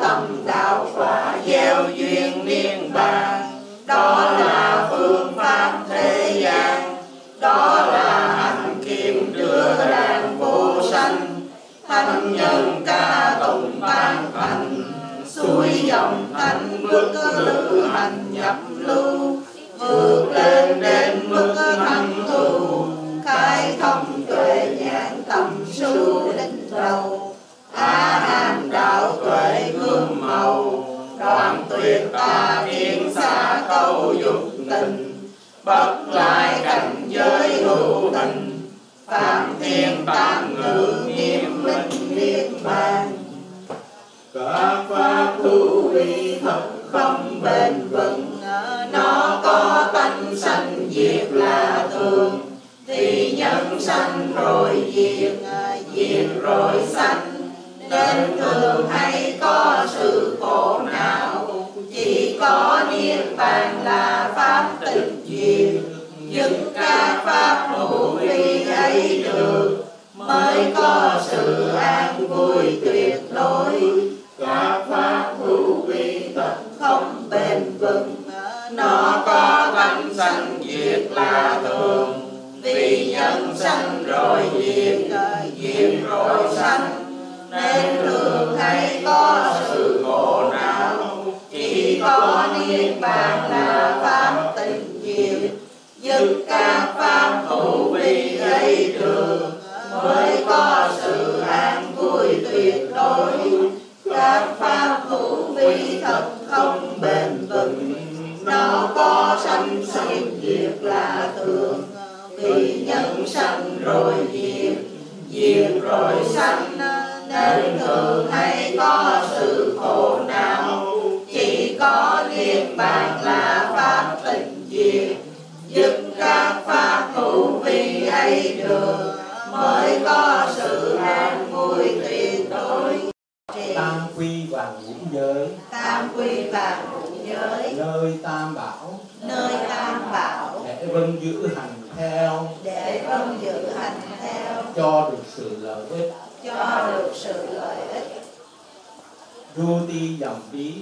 tâm đạo quả gieo duyên niết bàn. Đó là phương pháp thế gian, đó là hạnh kiếm đưa đàn vô sanh. Thánh nhân ca tụng tan thành, xuôi dòng thanh bước lữ hành nhập lưu. Vượt lên đến mức thăng thu, khai thông tuệ nhãn tầm su đỉnh đầu. A Hàm đạo tuệ gương màu, đoạn tuyệt tà kiến xa câu dục tình. Bất lại cảnh giới hữu tình, phạm thiên tam ngữ nghiêm minh niết bàn. Các pháp thú vị thật không bền vững, nó có tánh sanh diệt là thường. Thì nhân sanh rồi diệt, diệt rồi sanh, nên thường hay có sự khổ não. Chỉ có niết bàn là pháp tịch diệt, dứt các pháp hữu vi ấy được, mới có sự an vui tuyệt đối. Các pháp hữu vi thật không bền vững, nó có tánh sanh diệt là thường. Vì nhân sanh rồi diệt, diệt rồi sanh, nên thường hay có sự khổ não. Chỉ có niết bàn là pháp tịnh diệt, dứt các pháp hữu vi ấy được, mới có sự an vui tuyệt đối. Các pháp hữu vi thật không bền vững, nó có sanh sanh diệt là thường. Vì nhân sanh rồi diệt, diệt rồi sanh, nên thường hay có sự khổ não. Chỉ có niết bàn là pháp tịnh diệt, dứt các pháp hữu vi ấy được, mới có sự an vui tuyệt đối. Tam quy vạn ngũ giới, tam quy vạn ngũ giới, nơi tam bảo, nơi tam bảo, để vâng giữ hành theo, để vâng giữ hành theo, cho được sự lợi ích, cho được sự lợi ích. Du ti dầm bí,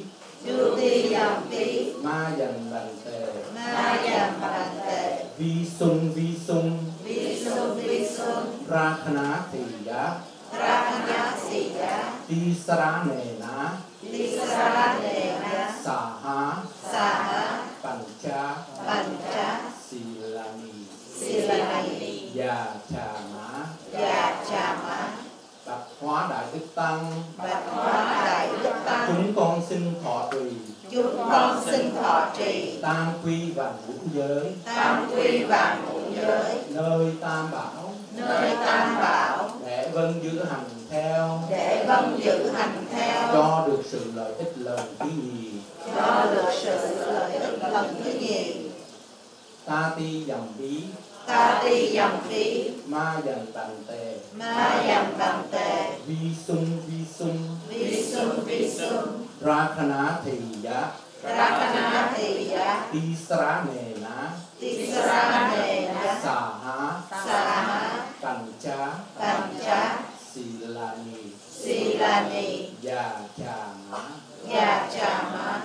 Du ti dầm bí, ma dần bằng tề, ma dầm bằng tề, vi sung vi sung, vi sung vi sung, ra khana thì giá, ra nhá xì giá, ti sara nề ná, ti sa đề na, sa ha, sa ha, pancha, pancha, silani, silani, già trà mã, già trà mã, bạch hóa đại đức tăng, bạch hóa đại đức tăng. chúng con xin thọ trì, Chúng con xin thọ trì tam quy vạn ngũ giới, tam quy vạn ngũ giới, nơi tam bảo, nơi tam bảo, để vâng giữ hành theo, để vâng giữ hành theo, cho được sự lợi ích lần thứ nhì, cho được sự lợi ích lần thứ nhì. ta ti dầm bí, Ta ti dầm phí, ma dần bằng tề, ma dầm bằng tề, vi sung vi sung, vi sung vi sung, ra khana thì giá, ra khana thì giá, ti sara nề ná, ti sa đề na, sa ha, sa ha, pancha, pancha, silani, silani, già trà mã, già trà mã,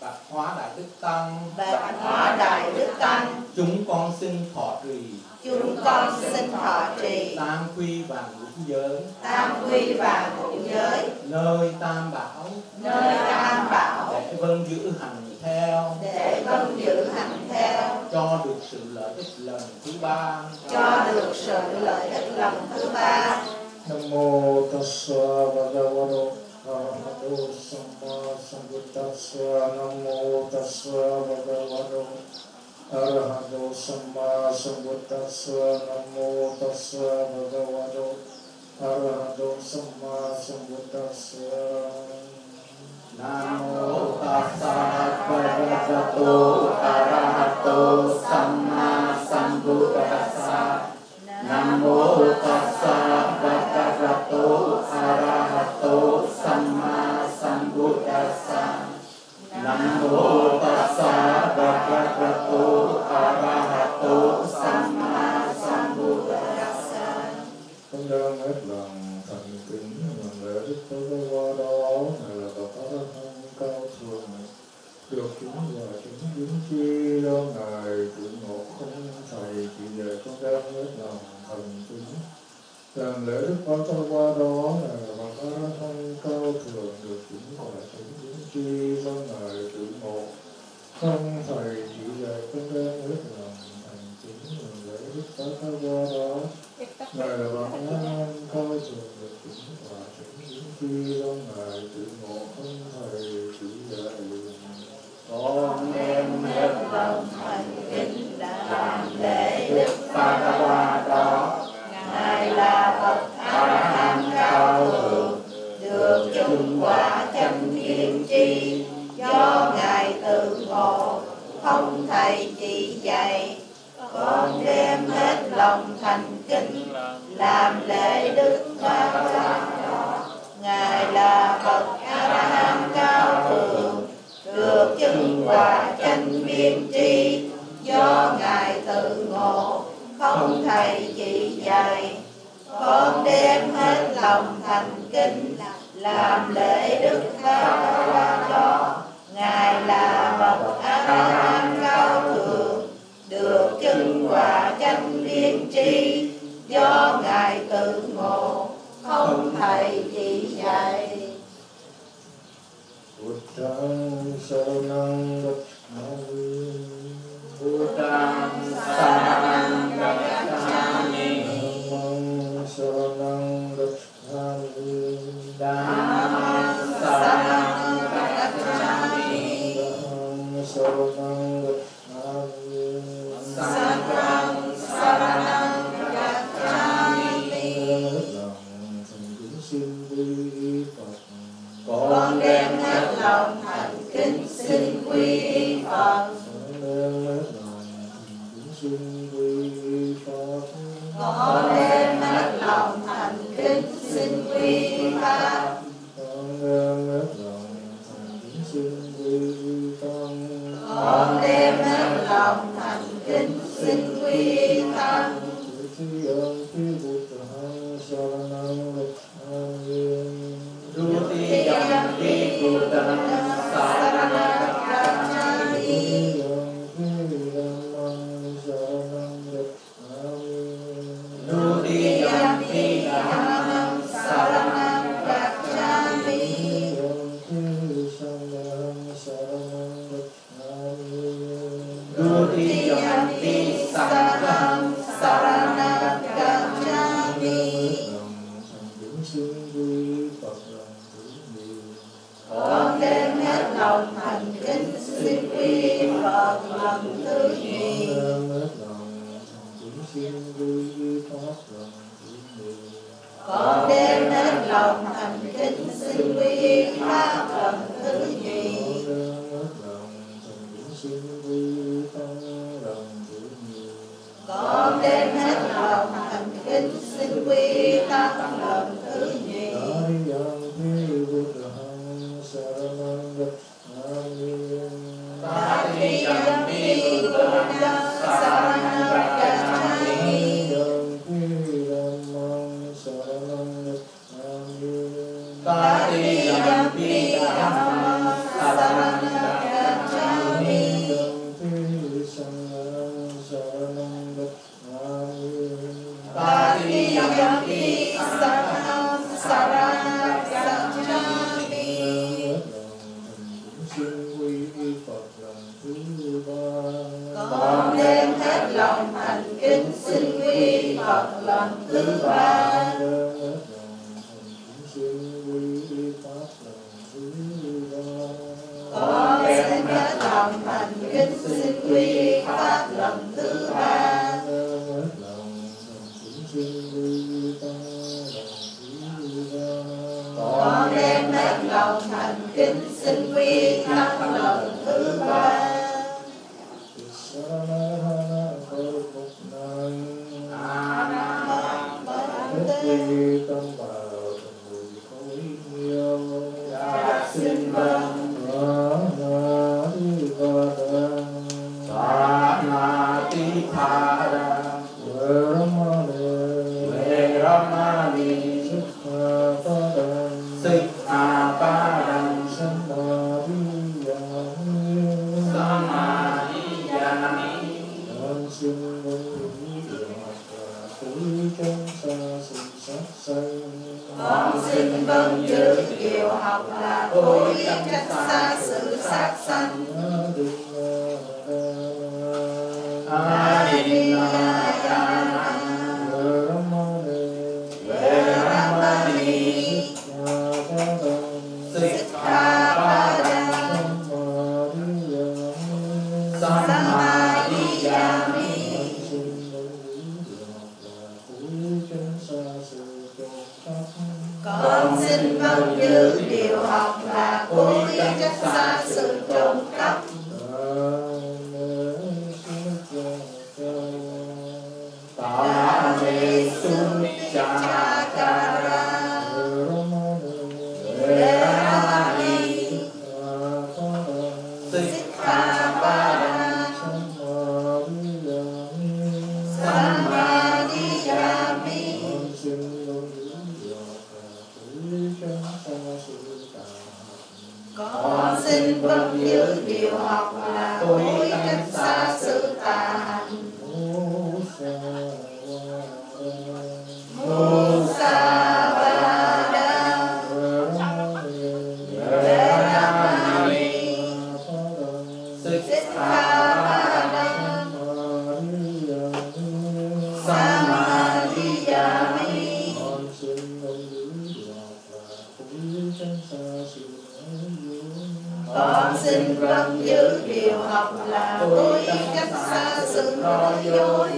bạch hóa đại đức tăng, bạch hóa đại đức tăng. chúng con xin thọ trì, Chúng con xin thọ trì tam quy vạn ngũ giới, tam quy vạn ngũ giới, nơi tam bảo, nơi tam bảo, để vâng giữ hành theo, để vâng giữ hành theo, cho được sự lợi ích lần thứ ba, cho được sự lợi ích lần thứ ba. Nam mô Tassa Bhagavato Arahato Samma Sambuddhassa. Nam mô Tassa Bhagavato Arahato Samma Sambuddhassa. Nam mô Tassa Bhagavato Arahato Samma Sambuddhassa. Nam mô Tassa Bhagavato Arahato Samma Sambuddhassa. Nam mô Tassa Bhagavato Arahato Samma Sambuddhassa. Nam mô Tassa Bhagavato Arahato Samma Sambuddhassa. Con đang hết lòng thành kính làm lễ Đức Phật Đó này là bậc và chứng kiến chi do ngài tự ngộ không thầy chỉ dạy con đem hết lòng thành kính làm lễ đức Phật qua đó là bậc A La Hán cao thượng được chứng quả chứng kiến chi do ngài tự ngộ không thầy chỉ dạy con đem hết lòng thành kính làm lễ đức Phật qua đó ngài là bậc A La Hán cao thượng được chứng quả chứng kiến chi do ngài tự ngộ không thầy chỉ dạy con đem hết lòng thành kính làm lễ đức Phật qua đó ngài là bậc A La Hán cao thượng được chứng quả chánh niệm chi do ngài tự ngộ không thầy chỉ dạy con đem hết lòng thành kính làm lễ đức Phật qua đó ngài là bậc A La Hán cao thượng được chứng quả chánh niệm tri do ngài tự ngộ không thầy chỉ dạy con đem hết lòng thành kính làm lễ đức Phật qua đó ngài là bậc A La Hán cao thượng được chứng quả chánh niệm tri do ngài tự ngộ không thầy chỉ dạy. Buddhang saranang gacchami Buddhang saranang gacchami Dhammang saranang gacchami Dhammang saranang gacchami Buddhang saranang gacchami Sanghang saranang gacchami Xin quy Phật con đem hết lòng thành kính xin quy y Phật con đem hết lòng thành kính xin quy y Pháp con đem hết lòng thành kính xin quy y Pháp Dutiyam pi Buddhang saranang gacchami Dutiyam pi Dhammang saranang gacchami Dutiyam pi Sanghang saranang gacchami con đem hết lòng thành kính xin quy Phật lần thứ nhì con đem hết lòng thành kính xin quy Pháp lần thứ nhì con đem hết lòng thành kính xin quy Pháp lần thứ nhì Tatiyam pi Buddhang saranang gacchami Tatiyam pi Dhammang saranang gacchami Tatiyam pi Sanghang saranang gacchami con đem hết lòng thành kính xin quy Phật lần thứ ba con đem hết lòng thành kính xin quy Pháp lần thứ ba con đem hết lòng thành kính xin quy Pháp lần thứ ba xin vâng vâng giữ điều học là cố ý tránh xa sự sát sanh. Con xin vâng giữ điều học là cố ý tránh xa sự trộm cắp. Con xin vâng giữ điều học là cố ý tránh xa sự tà hạnh. Con xin vâng giữ điều học là cố ý tránh xa sự nói dối.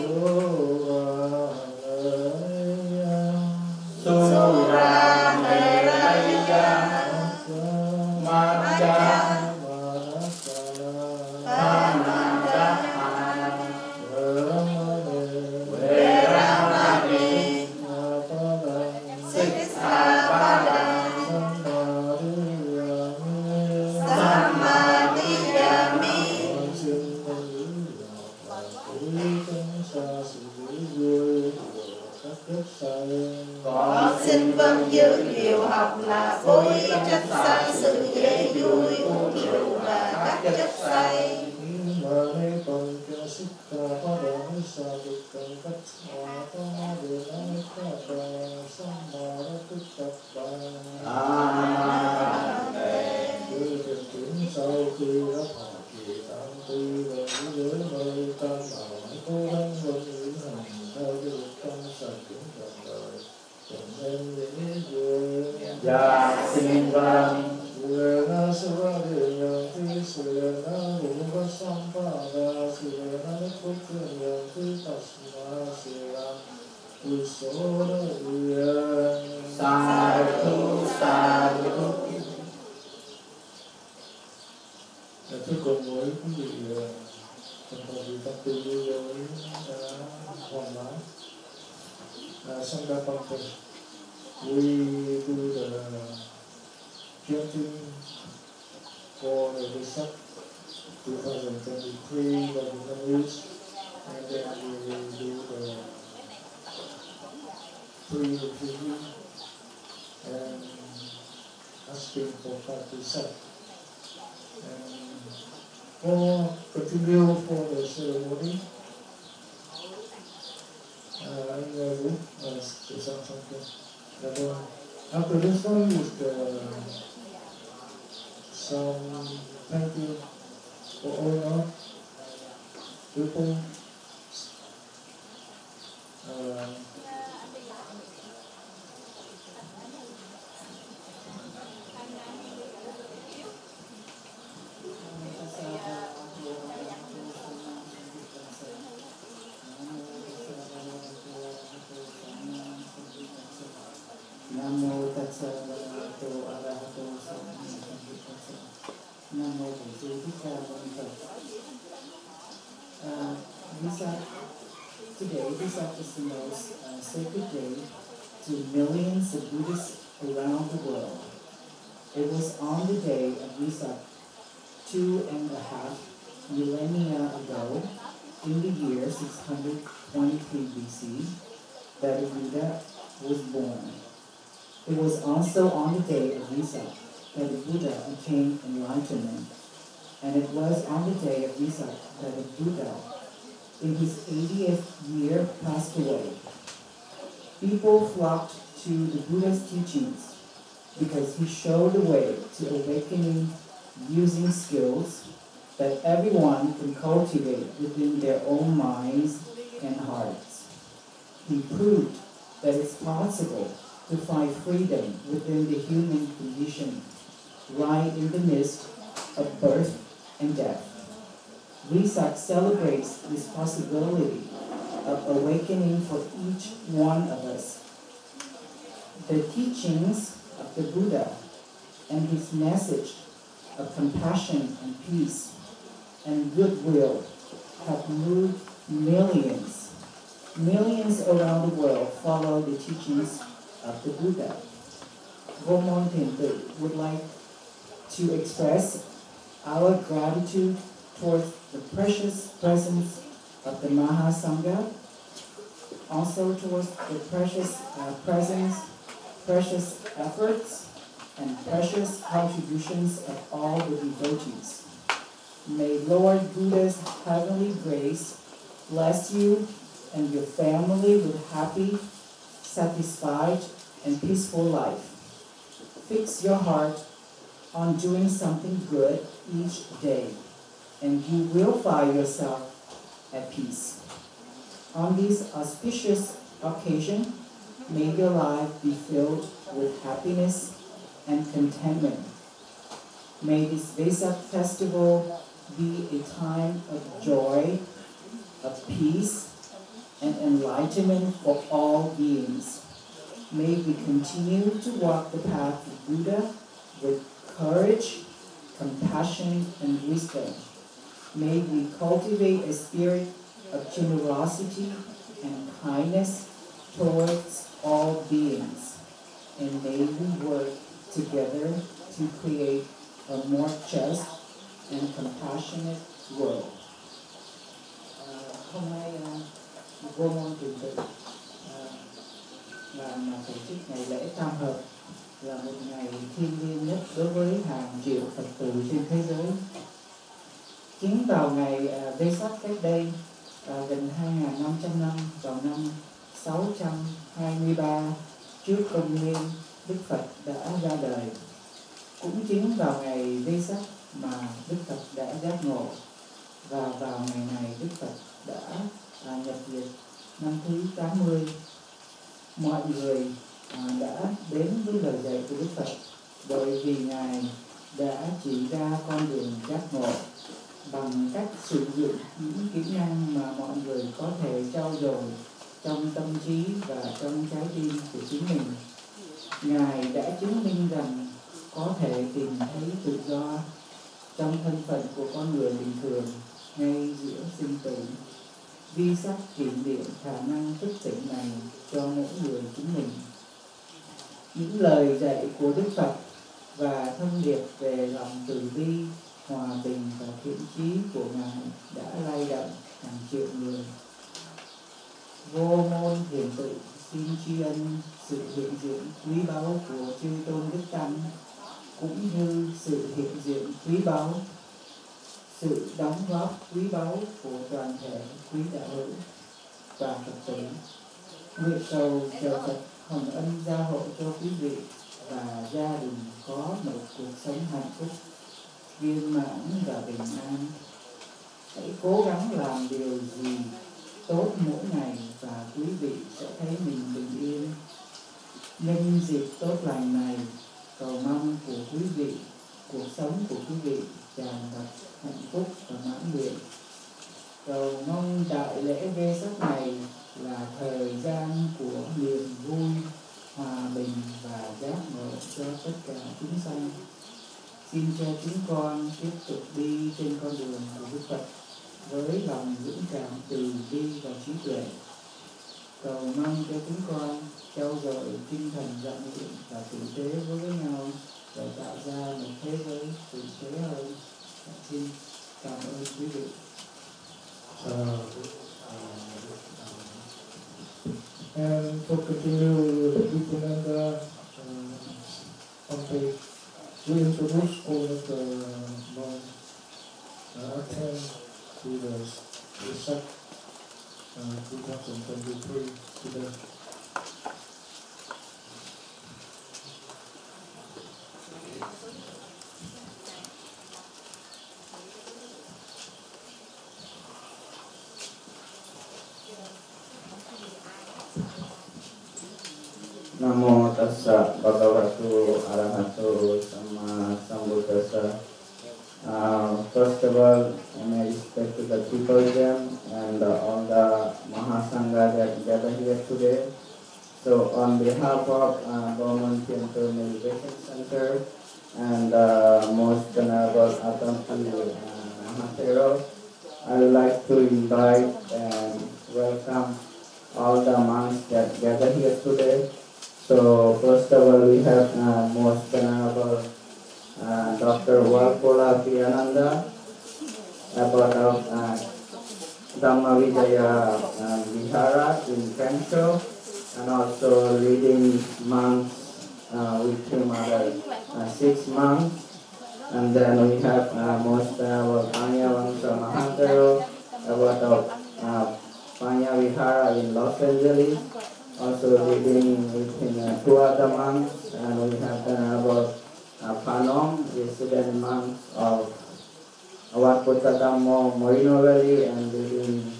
Con xin vâng giữ điều học là cố ý tránh xa sự dễ vui, uống rượu và các chất say. Sau khi đã thọ trì tam tư và giới nơi tam bảo cố gắng vâng giữ hành theo cái luật trong sạch cũng trọn đời trọn em dễ vui. Dạ xin vâng. Sửa na sửa địa nhường thi sửa na ngũ có sanh phá đa sửa na phúc thiên nhường thi tập ma sửa tu số địa Sa thu sa thu. Thưa cùng với quý vị trong thời gian tập tư với hoàn mã sang đa phong thầy, we do the chanting for the Vesak 2023 that we can use, and then we will do the pre-review and asking for 5%. For continue for the ceremony, in the room, something. After this one is some thank you for all your people. Namo tassa bhagavato arahato sammasambuddhassa. Namo tassa Vesak. Today, Vesak is the most sacred day to millions of Buddhists around the world. It was on the day of Vesak 2.5 millennia ago, in the year 623 BC, that a Buddha was born. It was also on the day of Vesak that the Buddha attained enlightenment, and it was on the day of Vesak that the Buddha, in his 80th year, passed away. People flocked to the Buddha's teachings because he showed the way to awakening using skills that everyone can cultivate within their own minds and hearts. He proved that it's possible to find freedom within the human condition, right in the midst of birth and death. Vesak celebrates this possibility of awakening for each one of us. The teachings of the Buddha and his message of compassion and peace and goodwill have moved millions. Millions around the world follow the teachings of the Buddha. Vô Môn Thiền Tự would like to express our gratitude towards the precious presence of the Mahasangha, also towards the precious presence, precious efforts, and precious contributions of all the devotees. May Lord Buddha's heavenly grace bless you and your family with happy, satisfied, and peaceful life. Fix your heart on doing something good each day, and you will find yourself at peace. On this auspicious occasion, may your life be filled with happiness and contentment. May this Vesak festival be a time of joy, of peace, and enlightenment for all beings. May we continue to walk the path of Buddha with courage, compassion, and wisdom. May we cultivate a spirit of generosity and kindness towards all beings. And may we work together to create a more just and compassionate world. Hôm nay Vô Môn Thiền Tự làm tổ chức ngày lễ Tam Hợp là một ngày thiêng liêng nhất đối với hàng triệu Phật tử trên thế giới. Chính vào ngày Vesak cách đây gần 2.500 năm, vào năm 623 trước công nguyên, Đức Phật đã ra đời. Cũng chính vào ngày Vesak mà Đức Phật đã giác ngộ, và vào ngày này Đức Phật đã nhập diệt năm thứ 80. Mọi người đã đến với lời dạy của Đức Phật bởi vì Ngài đã chỉ ra con đường giác ngộ bằng cách sử dụng những kỹ năng mà mọi người có thể trau dồi trong tâm trí và trong trái tim của chính mình. Ngài đã chứng minh rằng có thể tìm thấy tự do trong thân phận của con người bình thường ngay giữa sinh tử. Vesak kiểm điểm khả năng thức tỉnh này cho mỗi người chúng mình. Những lời dạy của Đức Phật và thông điệp về lòng từ bi, hòa bình và thiện chí của Ngài đã lay động hàng triệu người. Vô Môn Thiền Tự xin tri ân sự hiện diện quý báu của chư tôn Đức Tăng, cũng như sự hiện diện quý báu, sự đóng góp quý báu của toàn thể quý đạo hữu và Phật tử. Nguyện cầu chờ Phật hồng ân gia hộ cho quý vị và gia đình có một cuộc sống hạnh phúc, viên mãn và bình an. Hãy cố gắng làm điều gì tốt mỗi ngày và quý vị sẽ thấy mình bình yên. Nhân dịp tốt lành này, cầu mong của quý vị, cuộc sống của quý vị tràn ngập hạnh phúc và mãn nguyện. Cầu mong đại lễ Vesak này là thời gian của niềm vui, hòa bình và giác ngộ cho tất cả chúng sanh. Xin cho chúng con tiếp tục đi trên con đường của Đức Phật với lòng dũng cảm, từ bi và trí tuệ. Cầu mong cho chúng con trau dồi tinh thần rộng lượng và tử tế với nhau để tạo ra một thế giới tử tế hơn. Xin cảm ơn quý vị. And to continue Vipunanda on page, we introduce all of the monks attend to the Vesak 2023 today. Tassa Bhagavato Arahato Sama Sambuddhassa. First of all, I may respect to the people and all the Mahasangha that gather here today. So on behalf of Government Thiền Meditation Center and most Venerable Atampi Mahatero, I would like to invite and welcome all the monks that gather here today. So first of all, we have most Venerable Dr. Walpola Piyananda, about Dhamma Vijaya Vihara in Kancho, and also leading monks with him other 6 monks. And then we have most Venerable Panya Vamsa Mahantero, about Panya Vihara in Los Angeles, also leading with him 2 other monks. And we have Venerable Panom, resident monks of Wat Puttadammo Morino Valley, and leading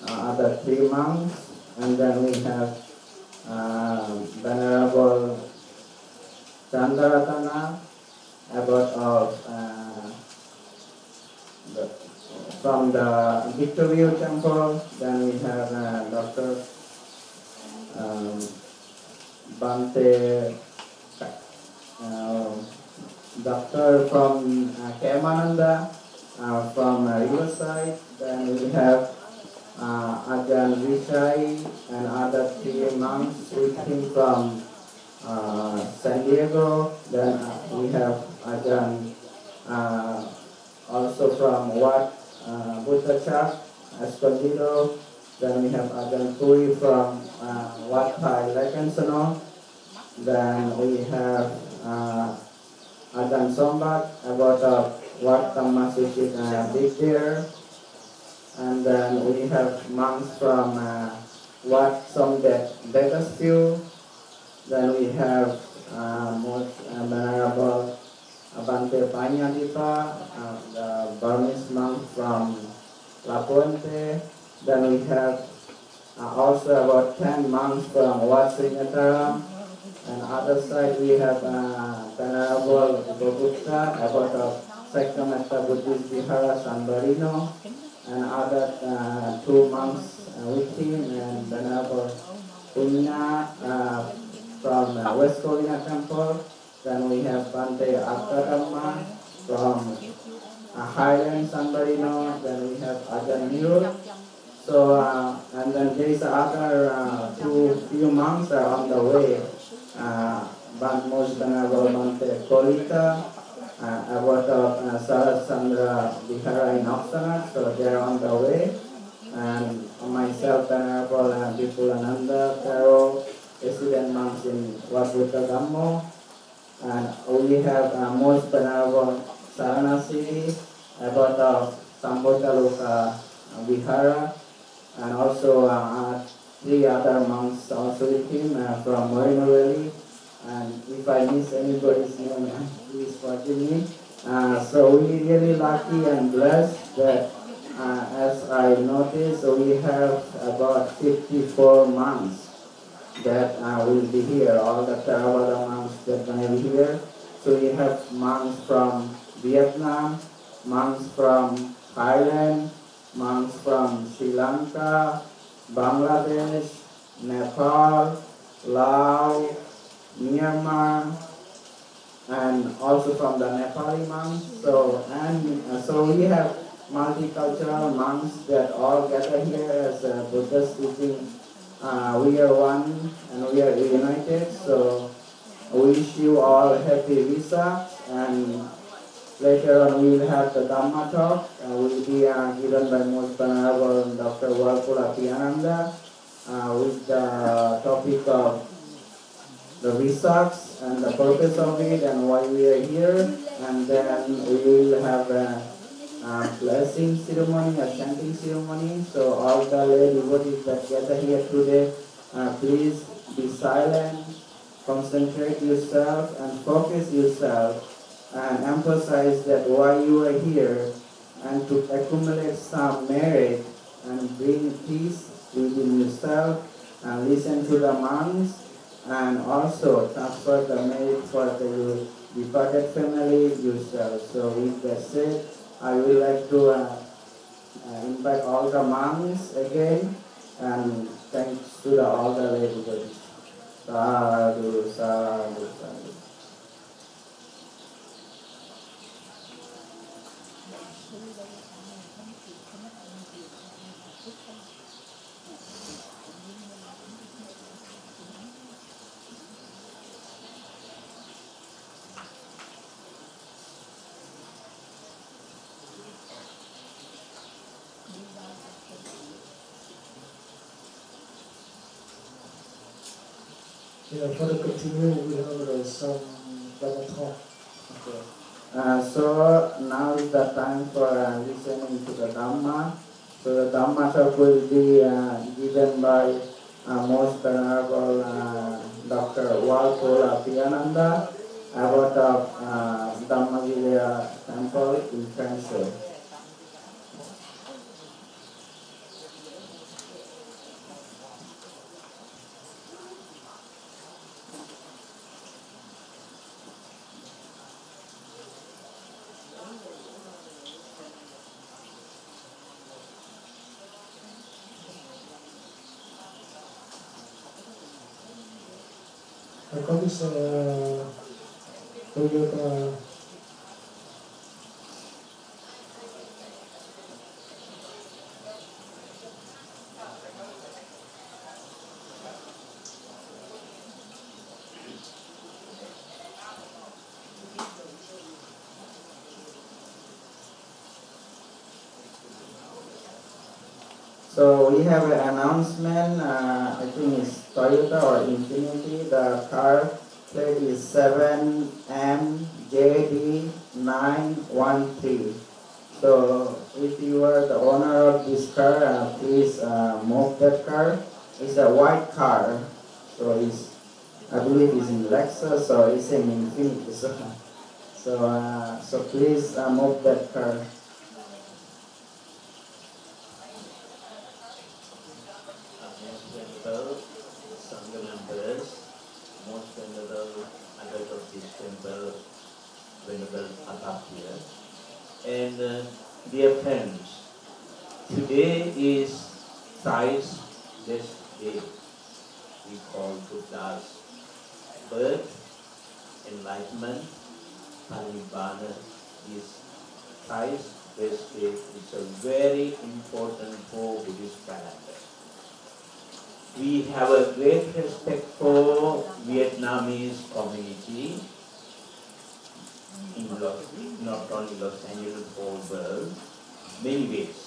other 3 monks. And then we have Venerable Chandaratana, about from the Victorview Temple. Then we have Dr. Bante, Doctor from Kemananda, from Riverside. Then we have Ajahn Vishai and other 3 monks with him from San Diego. Then we have Ajahn also from Wat Buddhachak, Escondido. Then we have Ajahn Puri from Wat Pai Lekansano. Then we have Ajahn Sombat, about Wat Tamasukit Big Deer. And then we have monks from Wat Somdet Bakersfield. Then we have most Venerable Bante Panyadipa, the Burmese monk from La Puente. Then we have also about 10 monks from Wat Sringataram. And other side we have Venerable Goputta, about Sakametta Buddhist Vihara San Marino, and other 2 monks with him, and Venerable Punya from West Colina Temple. Then we have Bante Akadama from Highland San Marino. Then we have Ajahn Nirut. So and then there is other few monks are on the way. Most Venerable Bante Kolita, about Sarasandra Vihara in Oxnard, so they are on the way. And myself, Venerable Vipulananda Thero, resident monks in Wat Buddha. And we have most Venerable Saranasi, about Sambhotaloka Vihara, and also 3 other monks also with him from Morino Valley. And if I miss anybody's name, please forgive me. So we really lucky and blessed that as I noticed, we have about 54 monks that will be here, all the Theravada monks that will be here. So we have monks from Vietnam, monks from Thailand, monks from Sri Lanka, Bangladesh, Nepal, Laos, Myanmar, and also from the Nepali monks. So so we have multicultural monks that all gather here as Buddhists teaching. We are one and we are united. So we wish you all happy Vesak, and later on we will have the Dhamma talk. Will be given by Most Venerable Dr. Walpola Piyananda with the topic of the Vesaks and the purpose of it and why we are here. And then we will have a blessing ceremony, a chanting ceremony. So all the lay devotees that gather here today, please be silent, concentrate yourself and focus yourself, and emphasize that why you are here, and to accumulate some merit and bring peace within yourself, and listen to the monks and also transfer the merit for the departed family usual. So with that said, I would like to invite all the monks again, and thanks to all the lay devotees. Sadhu, sadhu, sadhu. Yeah, for the continue, we have some Dhamma talk. Okay. So now is the time for listening to the Dhamma. So the Dhamma talk will be given by Most Venerable Dr. Walpola Piyananda about the Dhammavira temple in France. Có cái xe Toyota So we have an announcement, I think it's Toyota or Infinity. The car plate is 7MJD913. So if you are the owner of this car, please move that car. It's a white car, so it's, I believe it's in Lexus or it's in Infinity. So please move that car. Most venerable abbot of this temple, Venerable here. And dear friends, today is thrice this day. We call Buddha's birth, enlightenment, Parinibbana is thrice this day. It's a very important for Buddhist calendar. We have a great respect for Vietnamese community in not only Los Angeles, whole world, many ways.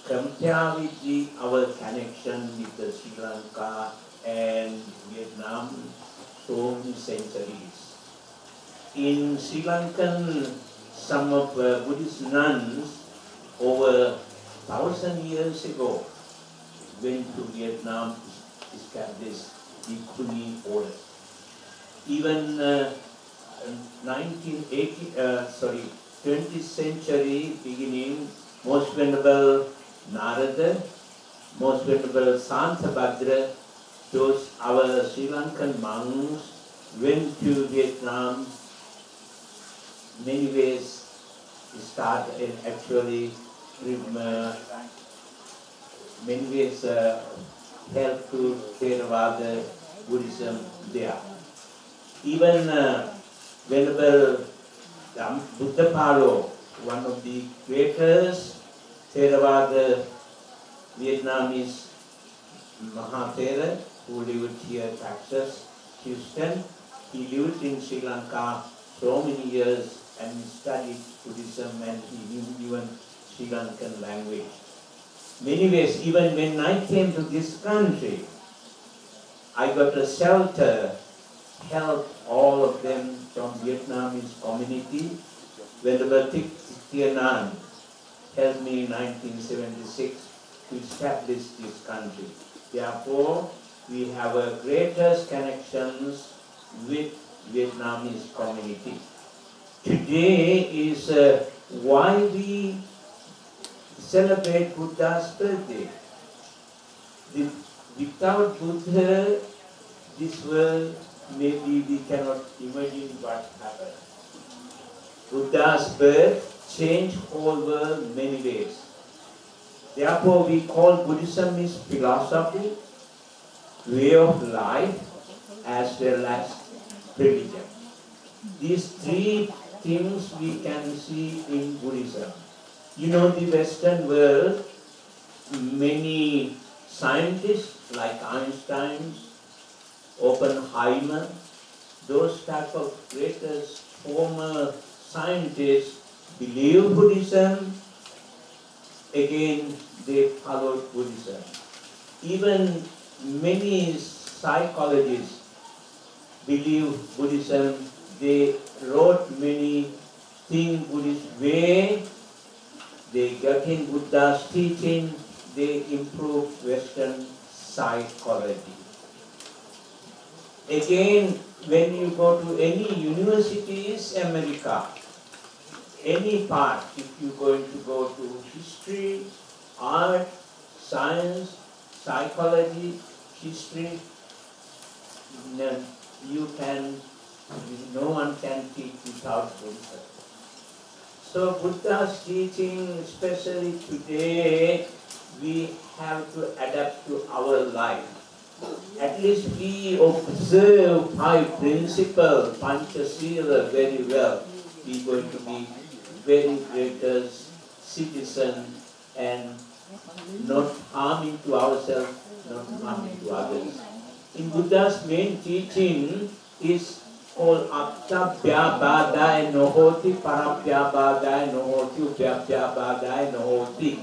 Compare with our connection with the Sri Lanka and Vietnam, so many centuries. In Sri Lankan, some of Buddhist nuns over 1,000 years ago went to Vietnam to establish the Bhikkhuni order. Even 20th century beginning, Most Venerable Narada, Most Venerable Santabhadra, those our Sri Lankan monks went to Vietnam. Many ways started actually many ways help to Theravada Buddhism there. Even Venerable Buddha Palo, one of the greatest Theravada Vietnamese Mahathera, who lived here in Texas, Houston, he lived in Sri Lanka so many years and studied Buddhism, and he knew even Sri Lankan language. Many ways, even when I came to this country, I got a shelter, helped all of them from Vietnamese community. Venerable Thiền helped me in 1976 to establish this country. Therefore, we have a greatest connections with Vietnamese community. Today is why we celebrate Buddha's birthday. Without Buddha, this world, maybe we cannot imagine what happened. Buddha's birth changed whole world many ways. Therefore, we call Buddhism is philosophy, way of life, as well as religion. These three things we can see in Buddhism. You know, the Western world, many scientists like Einstein, Oppenheimer, those type of greatest former scientists believe Buddhism, again they followed Buddhism. Even many psychologists believe Buddhism, they wrote many things Buddhist way, they got in Buddha's teaching, they improved Western psychology. Again, when you go to any universities, America, any part, if you're going to go to history, art, science, psychology, history, no one can teach without Buddha. So Buddha's teaching, especially today, we have to adapt to our life. At least we observe 5 principles, Panchasila very well. We are going to be very greatest citizen and not harming to ourselves, not harming to others. In Buddha's main teaching is called Attabhyabhadaya Nohoti, Parabhyabhadaya Nohoti, Ubhyabhyabhadaya Nohoti.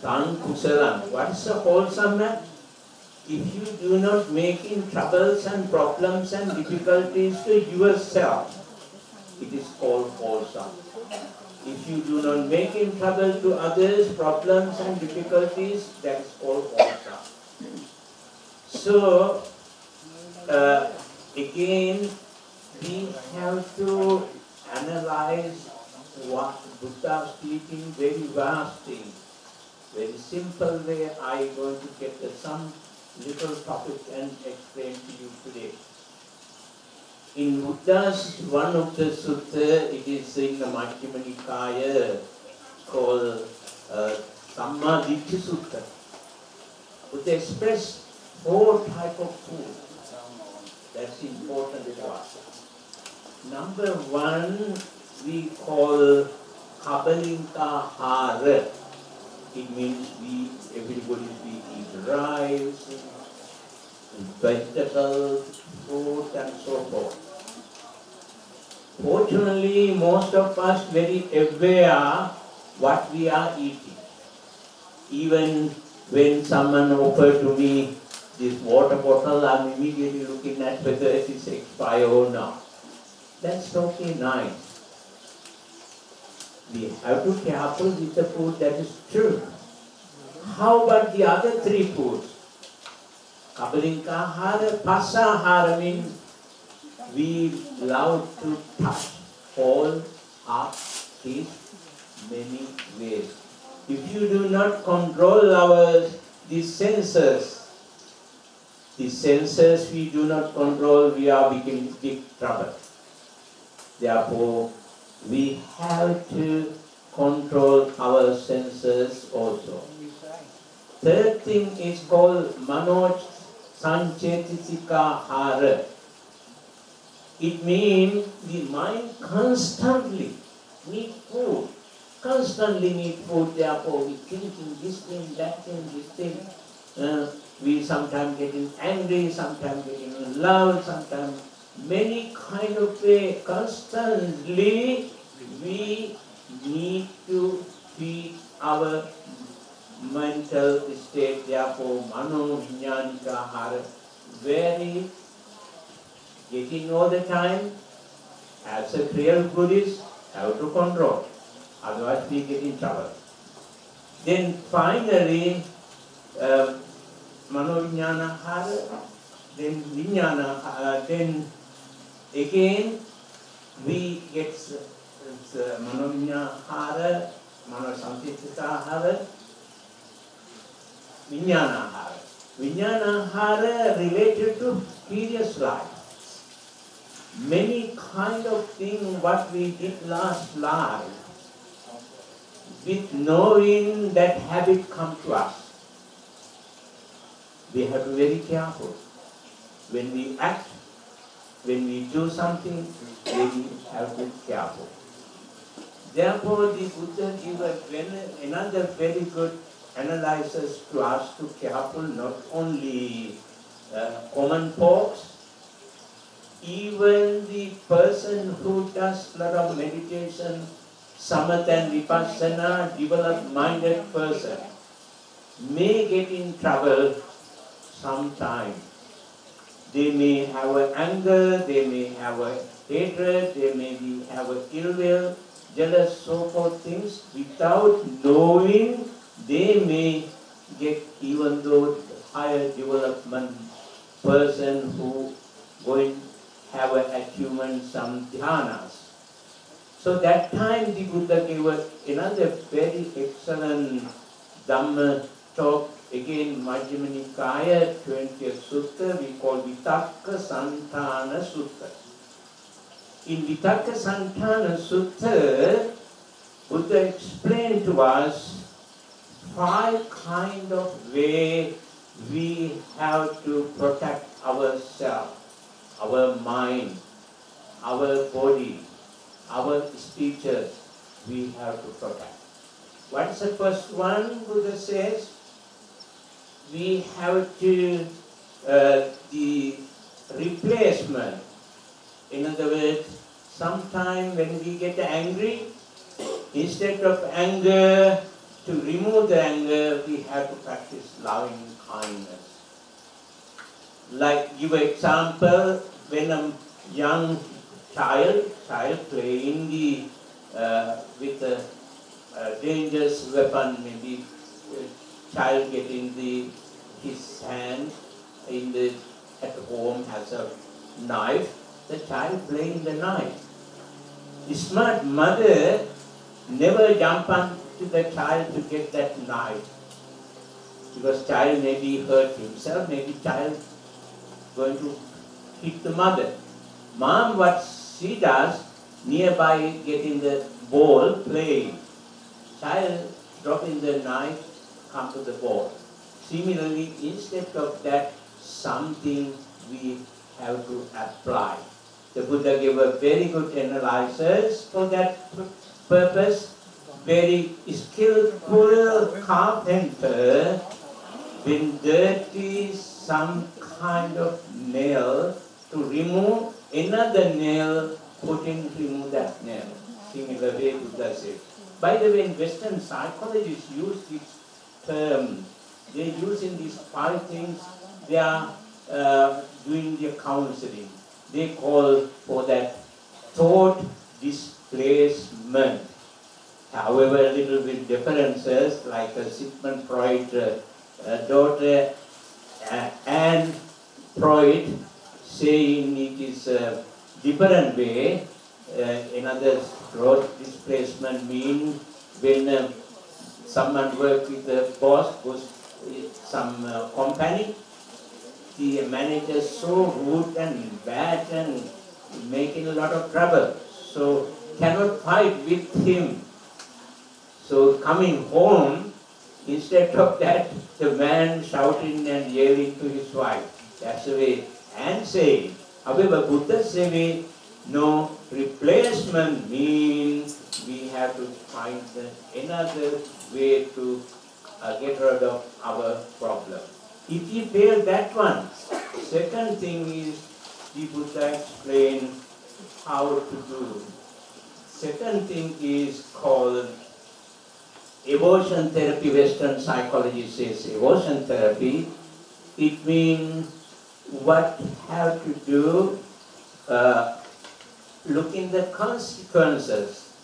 Tan Kusalam. What is the wholesomeness? If you do not make in troubles and problems and difficulties to yourself, it is called wholesome. If you do not make in trouble to others, problems and difficulties, that is called wholesome. So, again, we have to analyze what Buddha's teaching, very vast thing. Very simple way, I am going to get some little topic and explain to you today. In Buddha's one of the sutta, it is in the Majjhima Nikaya called Samma Ditthi Sutta. Buddha expressed 4 types of food. That's important for us. Number 1, we call Kabalinka. It means everybody eat rice, vegetables, fruit and so forth. Fortunately, most of us very aware what we are eating. Even when someone offered to me this water bottle, I'm immediately looking at whether it is expired or not. That's okay, nice. We have to be careful with the food, that is true. How about the other 3 foods? Kabalinkahara, Pasahara means we love to touch, hold, up, kiss, many ways. If you do not control these senses we do not control, we are becoming big trouble. Therefore, we have to control our senses also. Third thing is called Mano Sanchetisika Hara. It means the mind constantly needs food. Constantly need food, therefore we thinking this thing, that thing, this thing. We sometimes getting angry, sometimes getting in love, sometimes many kind of way. Constantly we need to feed our mental state, therefore mano vijnanika hara, very getting all the time. As a real Buddhist, have to control, otherwise we get in trouble. Then finally, mano vijnana hara, then vijnana, then again we get mano vijnana hara, mano samsitika hara, vijnana hara. Vijnanahara related to previous life. Many kind of things what we did last life, with knowing that habit come to us. We have to be very careful. When we act, when we do something, we have to be careful. Therefore, the Buddha gives another very good analysis to us to careful, not only common folks, even the person who does a lot of meditation, samatha and vipassana, developed-minded person may get in trouble sometime. They may have anger, they may have hatred, they may have ill will, jealous, so forth things. Without knowing, they may get, even though higher development person who going have achievement some dhyanas. So that time the Buddha gave another very excellent Dhamma talk, again Majjhima Nikaya 20th Sutta, we call Vitakka Santana Sutta. In Vitakka Santana Sutta, Buddha explained to us 5 kind of way we have to protect ourselves, our mind, our body, our speeches, we have to protect. What's the first one? Buddha says, we have to, the replacement. In other words, sometime when we get angry, instead of anger, to remove the anger, we have to practice loving kindness. Like, give an example, when a young child playing with a dangerous weapon, maybe child getting his hand at home has a knife, the child playing the knife. The smart mother never jump onto the child to get that knife, because child may be hurt himself, maybe child going to hit the mother. Mom, what she does, nearby getting the ball, playing. Child dropping the knife, come to the ball. Similarly, instead of that, something we have to apply. The Buddha gave a very good analysis for that purpose. Very skillful carpenter, when dirty some kind of nail, to remove another nail, remove that nail. Similar way Buddha said. By the way, in Western psychologists use this term. They use in these 5 things, they are doing their counseling. They call for that thought displacement. However, a little bit differences, like Sigmund Freud's daughter and Freud saying it is a different way. Another thought displacement means when someone works with the boss, goes with some company, the manager is so rude and bad and making a lot of trouble, so cannot fight with him. So coming home, instead of that, the man shouting and yelling to his wife. That's the way, and saying. However, Buddha says, no, replacement means we have to find another way to get rid of our problem. If you fail that one, second thing is the Buddha explained how to do. Second thing is called emotion therapy. Western psychology says emotion therapy. It means what have to do, look in the consequences.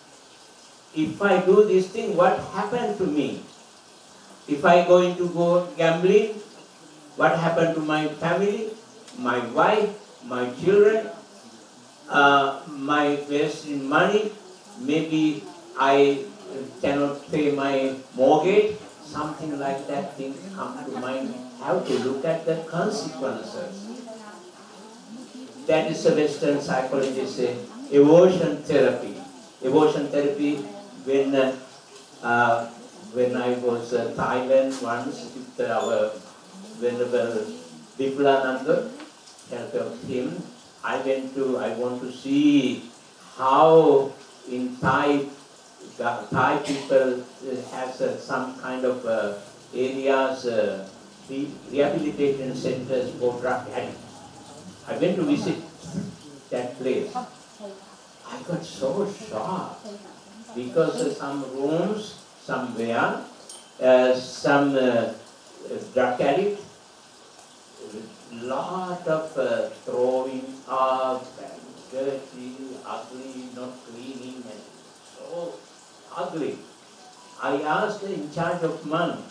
If I do this thing, what happened to me? If I going to go gambling, what happened to my family, my wife, my children, my wasting money, maybe I cannot pay my mortgage, something like that thing come to mind have to look at the consequences. That is a Western psychology say emotion therapy. Emotion therapy, when I was in Thailand once with our Venerable Viplananda, help of him, I want to see how in Thai people has some kind of areas, rehabilitation centers for drug addicts. I went to visit that place. I got so shocked because some rooms somewhere, some drug addict, lot of throwing up and dirty, ugly, not cleaning, and so ugly. I asked the in charge of monk.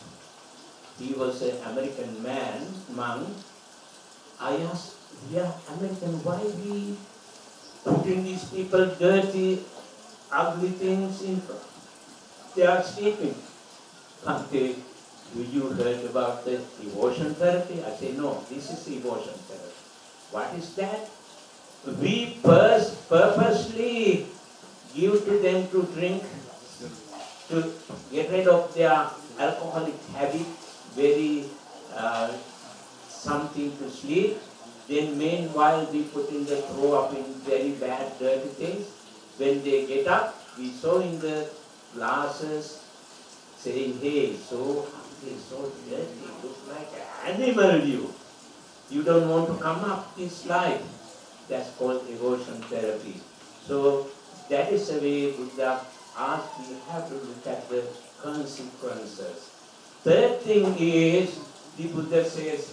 He was an American monk. I asked, yeah, American, why we putting these people dirty, ugly things in front? They are sleeping. Bhante, you heard about the devotion therapy? I say, no, this is devotion therapy. What is that? We purposely give to them to drink, to get rid of their alcoholic habit, very something to sleep. Then meanwhile we put in the throw up in very bad dirty things. When they get up, we show in the glasses saying, hey, so ugly, so dirty, look like an animal you. You don't want to come up this life. That's called devotion therapy. So that is the way Buddha asked, we have to look at the consequences. Third thing is, the Buddha says,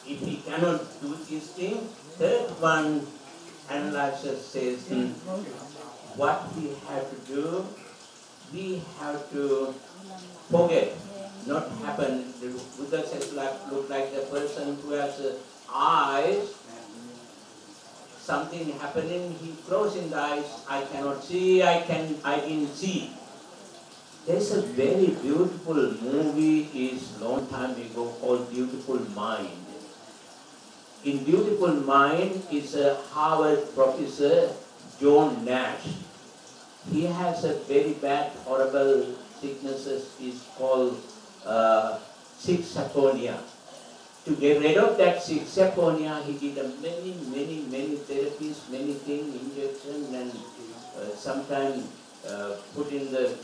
if he cannot do this thing, third one, analyzer says, what we have to do, we have to forget, not happen. The Buddha says, look like the person who has eyes, something happening, he closing the eyes, I cannot see, I can see. There's a very beautiful movie, is long time ago, called Beautiful Mind. In Beautiful Mind is a Harvard professor, John Nash. He has a very bad, horrible sicknesses, is called schizophrenia. To get rid of that schizophrenia, he did many therapies, many things, injections, and sometimes put in the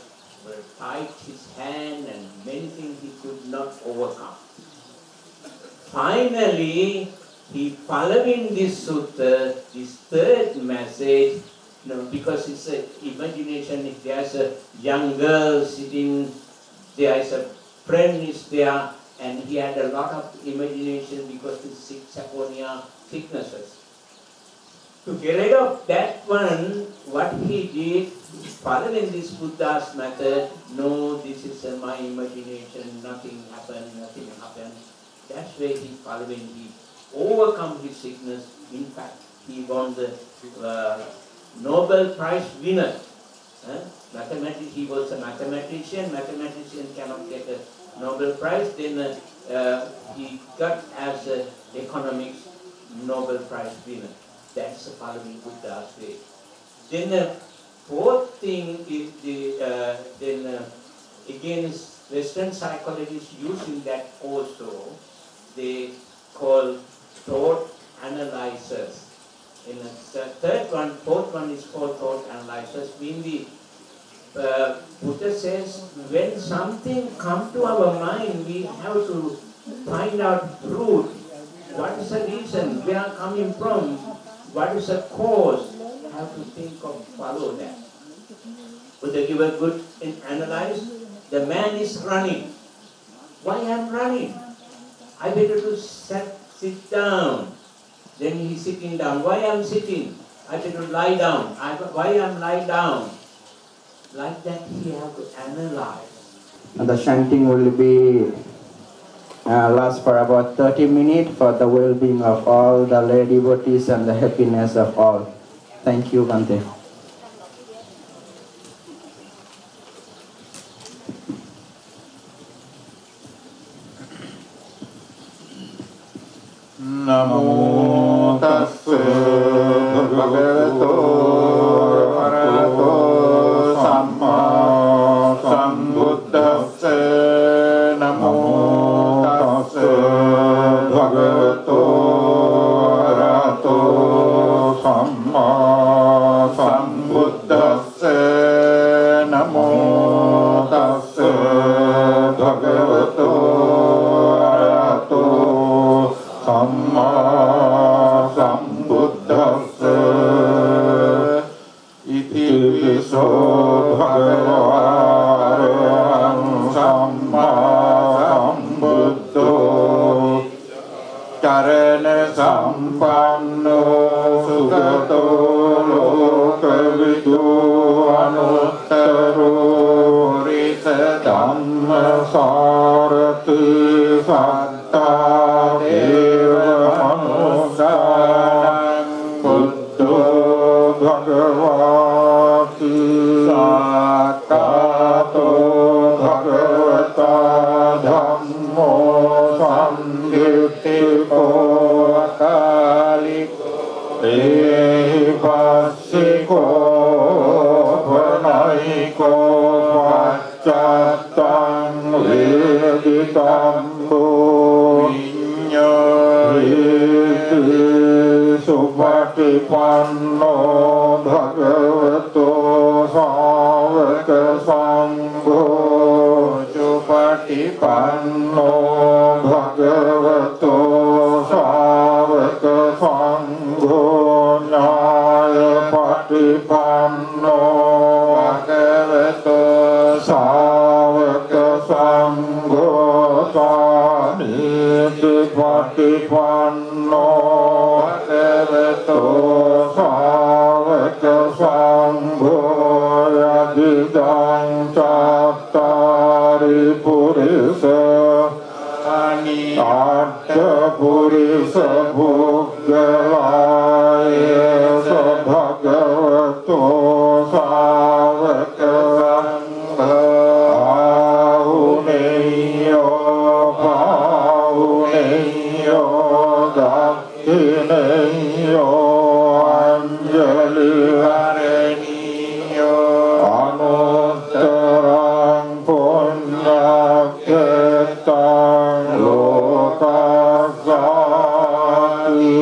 tight his hand, and many things he could not overcome. Finally, he following this sutta, this third message, because it's an imagination. If there's a young girl sitting, there is a friend is there, and he had a lot of imagination because his schizophrenia sicknesses. To get rid of that one, what he did, following this Buddha's method, no, this is my imagination, nothing happened. That's why he following, he overcome his sickness. In fact, he won the Nobel Prize winner. He was a mathematician. Mathematician cannot get a Nobel Prize. Then he got as an economics Nobel Prize winner. That's the following Buddha's way. Then the fourth thing is again Western psychologists using that also. They call thought analyzers. And the fourth one is called thought analyzers. Meaning, Buddha says, when something comes to our mind, we have to find out truth. What is the reason? Where are coming from? What is the cause? We have to think of, follow that. Buddha give a good analyze. The man is running. Why I am running? I better to sit down. Then he is sitting down. Why I am sitting? I better lie down. Why I am lying down? Like that he have to analyze. And the chanting will be last for about 30 minutes for the well-being of all the lay devotees and the happiness of all. Thank you, Bhante. Itipiso Bhagavato Samma Sambuddho Charana Sampanno Sugato Lokavidu Anuttaro Risa Dhamma Sarati Satta Deva Manusanam Buddho Bhagavati Sattato Bhagavata Dhammo Samyuttiko Akaliko Evassiko Panaiko Paccattang Veditambo Vinyariti Supatipanno Bhagavato Savaka Sangho Supatipanno Bhagavato Savaka Sangho Nyaya Patipanno Bhagavato Savaka Sangho Saniti Patipanno Bhagavato Savaka Sangho Yadidang Cattari Purisa Atta Purisa Bhuggalaya Sabhagavato Savaka Ahuneyo Pahuneyo Dakhineyo Anjali Hareniyo Anuttarang Punyaketang Lokasati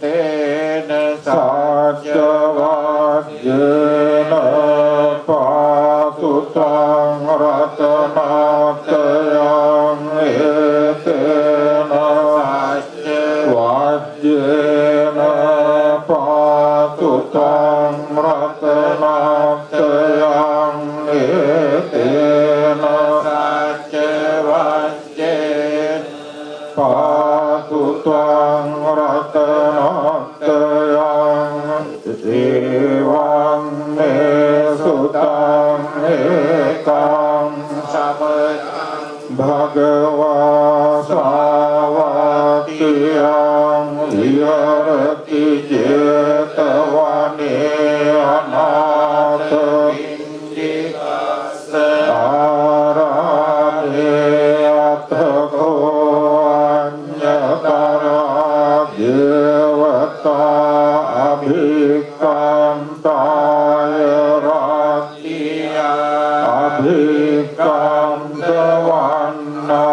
Tena Sajavajena Pasutang Ratanatayang Etena Vajjena Pasutang Ratanatayang Etena Sajavajena Pasutang Ratanatayang Evang Nesutang Ekang Samet Bhagava Savatyang Viharati Jetavane Anata Indikasa Arane Athako Anyatara Devata Abhikantaya Ratya Abhikantavanna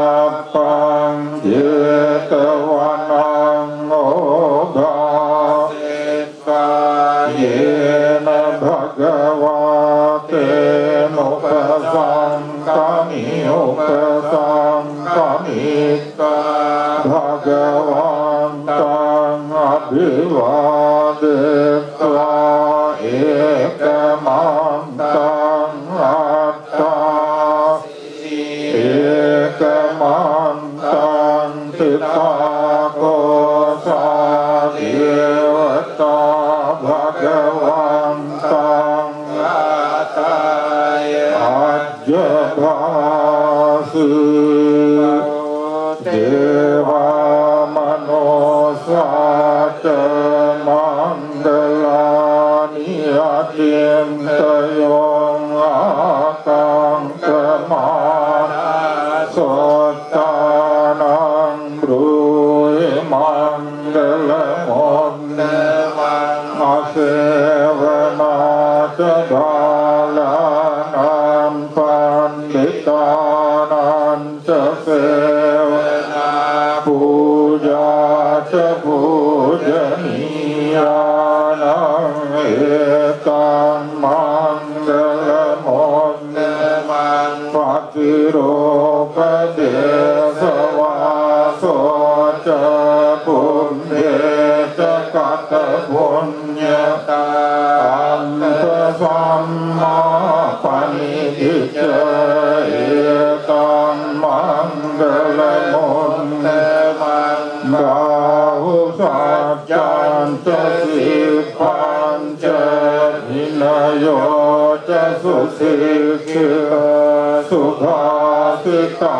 Kevalakapang Jetavanang Obha Yena Bhagavate Nupasangkami Upasangkamika Bhagavantang Abhivadetva Ekamantang Atta Ekamantang Titakosa Devata Bhagavantang Ataya Ajabhasu Deva Manosata Mandalani Adyantayong Akang Kamana Sotanang Brui Mandalamonnevang Asevanata Balanam Panditanam Sevana Puja Pujaniyanam Etam Mandalamonnevang Patiropadesavasoca Punyeta ตปุญญาตาอันตสัมมาปณิทิเจเอตังมังกลมุนเตมังบาหุสัจจันจะสิปัญจหินโยจะสุสิกิสุภาสิตา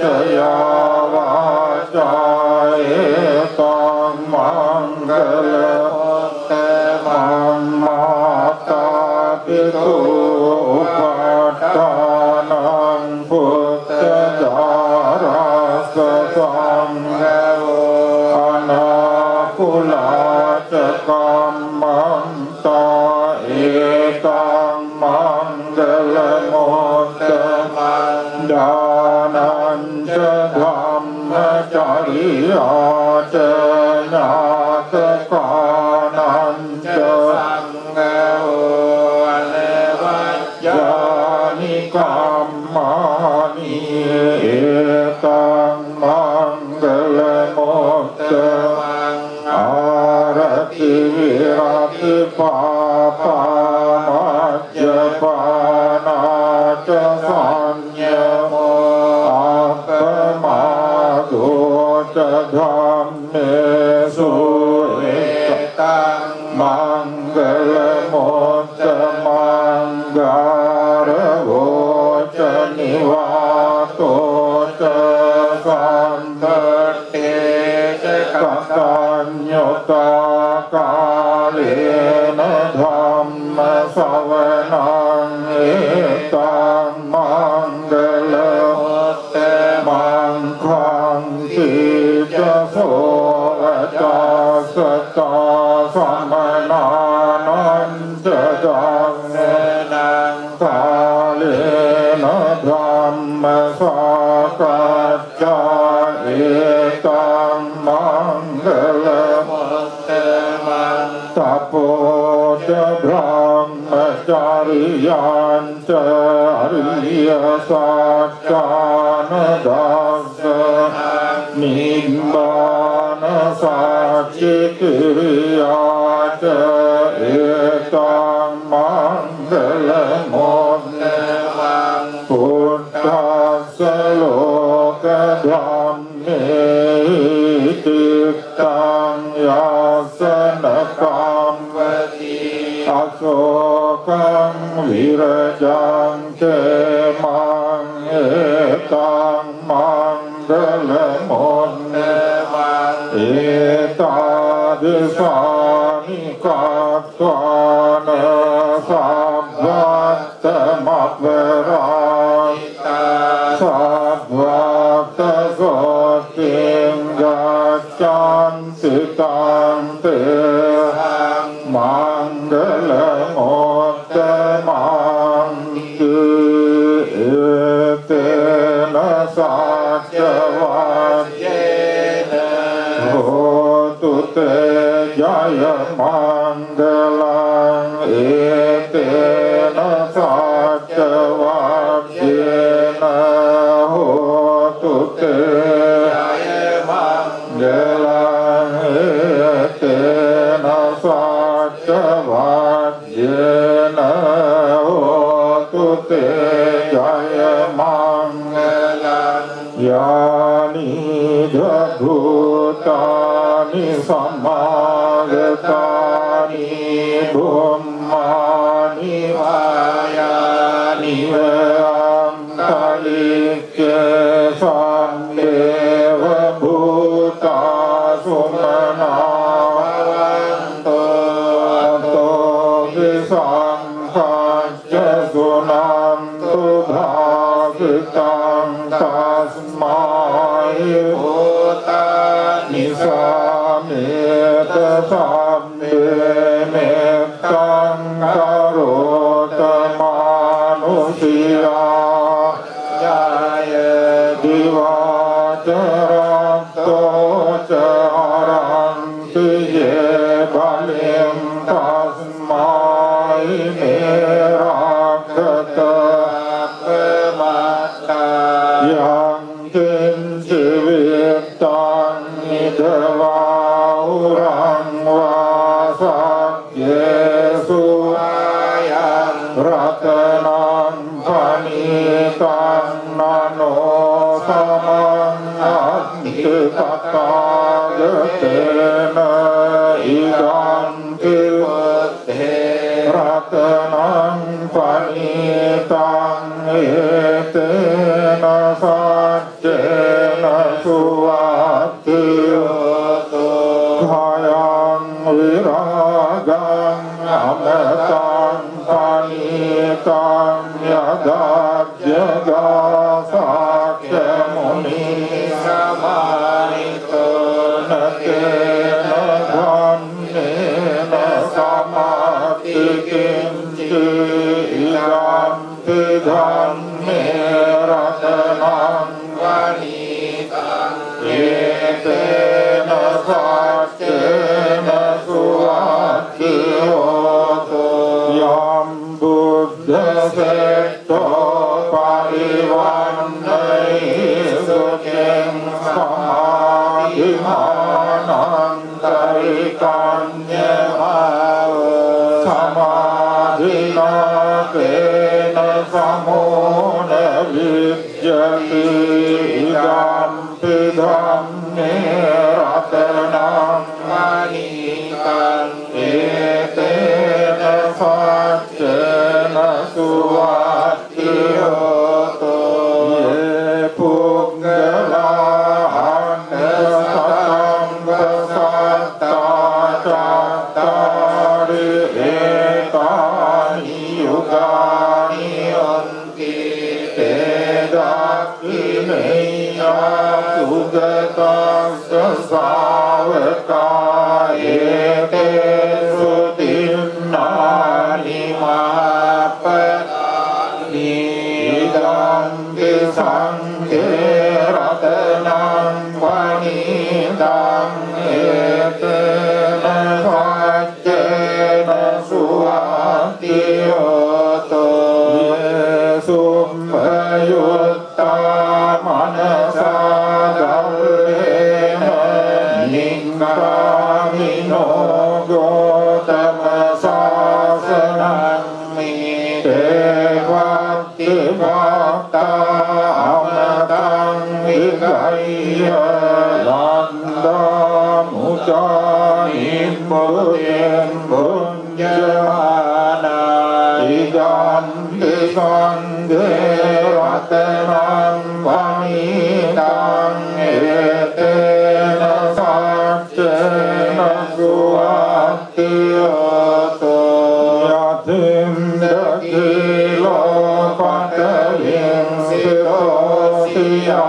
จยาวาจาเอตังมังกลมุนเตมังมาตาปิตุปัฏฐานังพุทธจาราสสังฆโออนาคุลาจะกัมมันตาเอตังมังกลมุตตมังดานันจะธัมมจริยาเจนาคกานันจะสังฆโอเลวัจจานิกัมมานิเอตังมังกลมุตตมังอารติวิรัติปาปามัจจปานาจะสัญญโมอัปปมาตุจะธัมเมสุเอตังมังกลมุตตมังการโวจะนิวาโตจะสัมปเตจะกัตตัญญตากาเลนะธัมมสวนังเอตังมังกลมุตตมังคังทิจะโสจัสตาสัมมนานันจะดังเนนังกาเลนะธัมมสกัจจาเอตังมังกลมุตตมังตัปโปจะพรัมมจาริยันจะอริยสัจจานดัสสะนิมบานสัจจิกิริยาจะเอตังมังกลมุตตมังพุทธัสสะโลกธัมเมติตังยัสสนกัมวติอโศกังวิรจังเขมังเอตังมังกลมุตตมังเอตาดิสานิกัตตานะสัพพัตตมัพเวราหิตาสัพพัตตโสติงกัจจันติตังเตหังมังกลมุตตมังกิเอเตนะสัจวัจเยนะโหตุเตยายมังกลังเอเตนะสัจวัจเยนะโหตุเตยายมังกลังเอเตนะสัจวัจเยนะโหตุเตยายมังกลังยานิทัพพุตานิสัมมาเกตานิบุมมานิวายานิเวอังคาลิเกสัมเดวภูตาสุมนาวันโตโตวิสังขจสุนันตุภาคิตังตัสมาพุทธานิสามิตสัมเมเมตตังกโรตมานุสิยายายดิวาจรันโตจะรันติเยบาลิมตัสมาเมรักตะเปมาตายังกินชีวิตตังนิทวาอุรังวา sắc Giê-xu Ratanam Panitam Nano Samang Adhikata Yatena Idam Kivatte Ratanam Panitam Etena Satchena Suvattiyoto Khayam Viragang Amatam Panitam Yadabhyaga Sakya Muni Samarito Natena Dhamnena Samatikim Idam Tidhamme Ratanam Vanitam Etena Satchena Suvattiyoto Yam Buddha Setto Parivannai Sukheng Samadhimanam Tarikanya Samadhina Kena Samona Vidyati Idam Tidhamme Ratanam Manitam Etena Satchena Suvattiyoto Ye Punggala Annasatam Vasatta Chattari Ekani Yugani Anti Tedakineya Sugata Savaka Ete Sutimnani Mapani Idam Visanghe Ratanam Vanidam Etena Satchena Suvattiyoto Yesum Ayutta Manasa Dallena Ningamino Gotama Sasanam Devati Bhakta Amatam Vikaya Landa Mujani Mudin Bunjana Idam Visanghe Ratanam Vanidam Etena Satchena Suvattiyoto Yatim Dakilo Patavim Sito Siya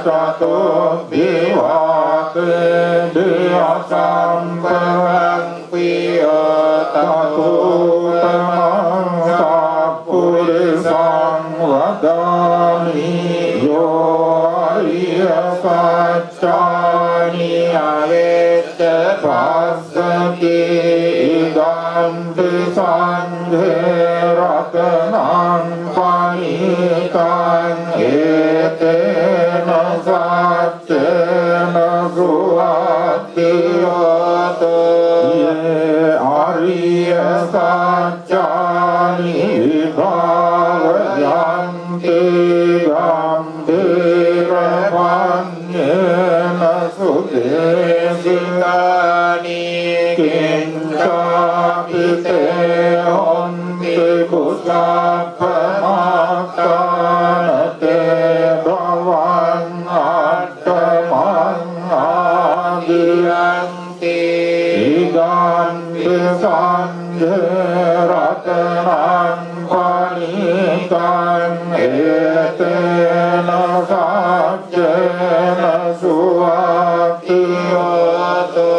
Chatur Bivake Diyasam Parang Piya Tatu Tamang Sapurisam Vadani Yo Ariya Satchani Avete Pasati Idam Visanghe Ratanam Panitam Etena Satchena Suvattiyoto Ye Ariya Satchani Vibhavayanti Gambhira Panyena Sudesingani Kincapite Honti Buddhapamaktanate Bhavan Attamang Adiyanti Idam Visanghe Ratanam Panitam Etena Satchena Suvattiyoto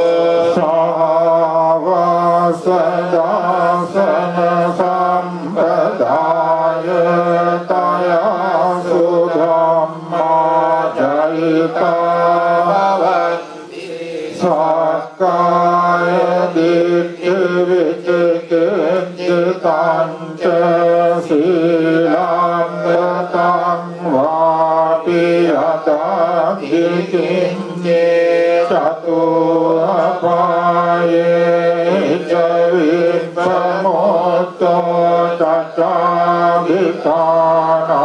Sahavasana Sampadaya Taya Sudhamma Jaita Bhavanti Sakkaya Ditti Vicikiccitanca Silam Gatam Vati Yadaki Kinye Chaturapaye Kana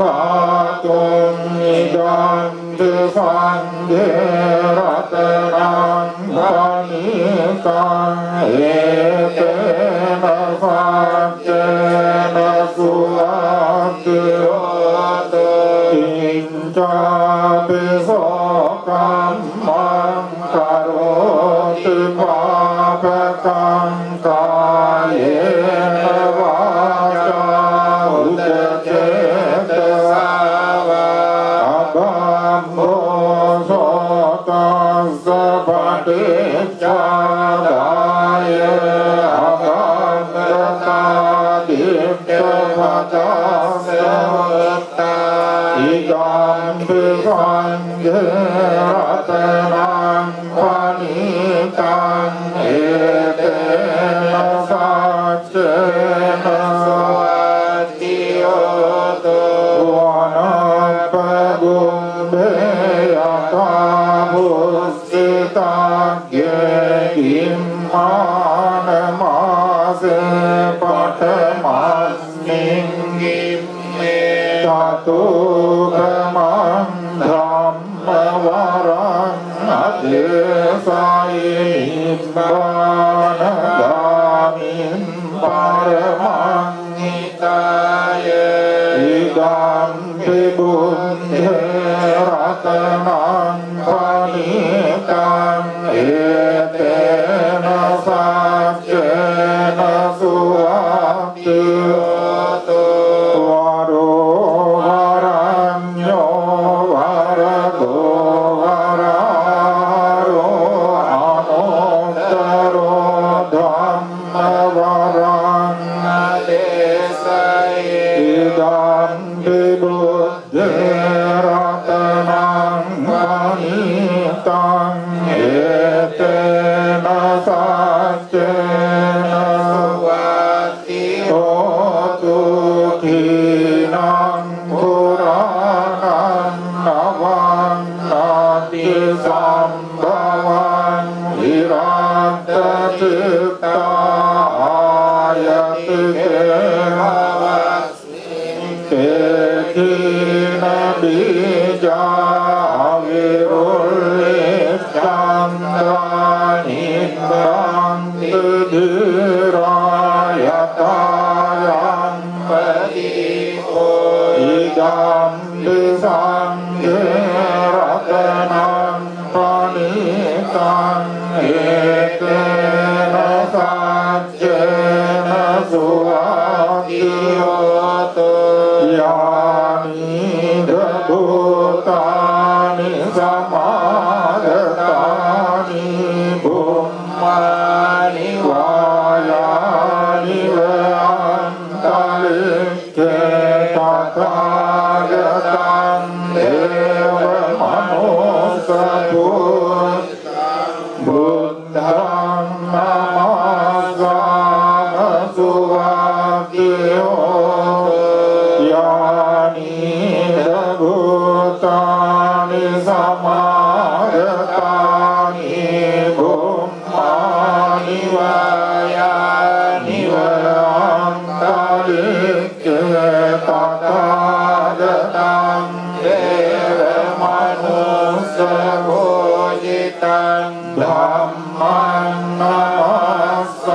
Abhakvatum Idanti Sanghe Ratanam Panikam Etena Satchena Suvati Inca Pisokam Karoti Papakam Kayena Vaca Udacete Abhambo Sotasa Paticadaya Abhamdata Dipta Vajasa Idam Pisanghe Ratanam Panikam Etena Satchena Suvatiyoto Vanapagum Beyata Bhusita Gimmanamase Patamasmingim Tatu Brahman Dhammavaram Adesayinibbanagamin Paramangitaya Idam Vibhuddhe Ratanam Panikam Etena Satchena Suvatiyoto Varo Varanyo Varado Vararo Anuttaro Dhamma Varangadesaya Idam Vibhuddhe Ratanam Panikam Etena Satchena Suvatiyoto Kinam Puranam Navam Nati Sambhavam Virata Citta Ayati Kekina Bija Avirullit Chandranindram Tidhirayatayam Padiko Idam Disanghe Ratanam Panikam Etena Satchena Suvatiyoto Yani Bhutani Samagatani Bhummani Vayani Vayantalikke Tathagatam Deva Manusaput Buddham Namasama Suvatiyoto Yani Bhutani Samagatani Bhummani Vayani Vayantalikke Tathagatam Deva Manusaput Dhamman Namasama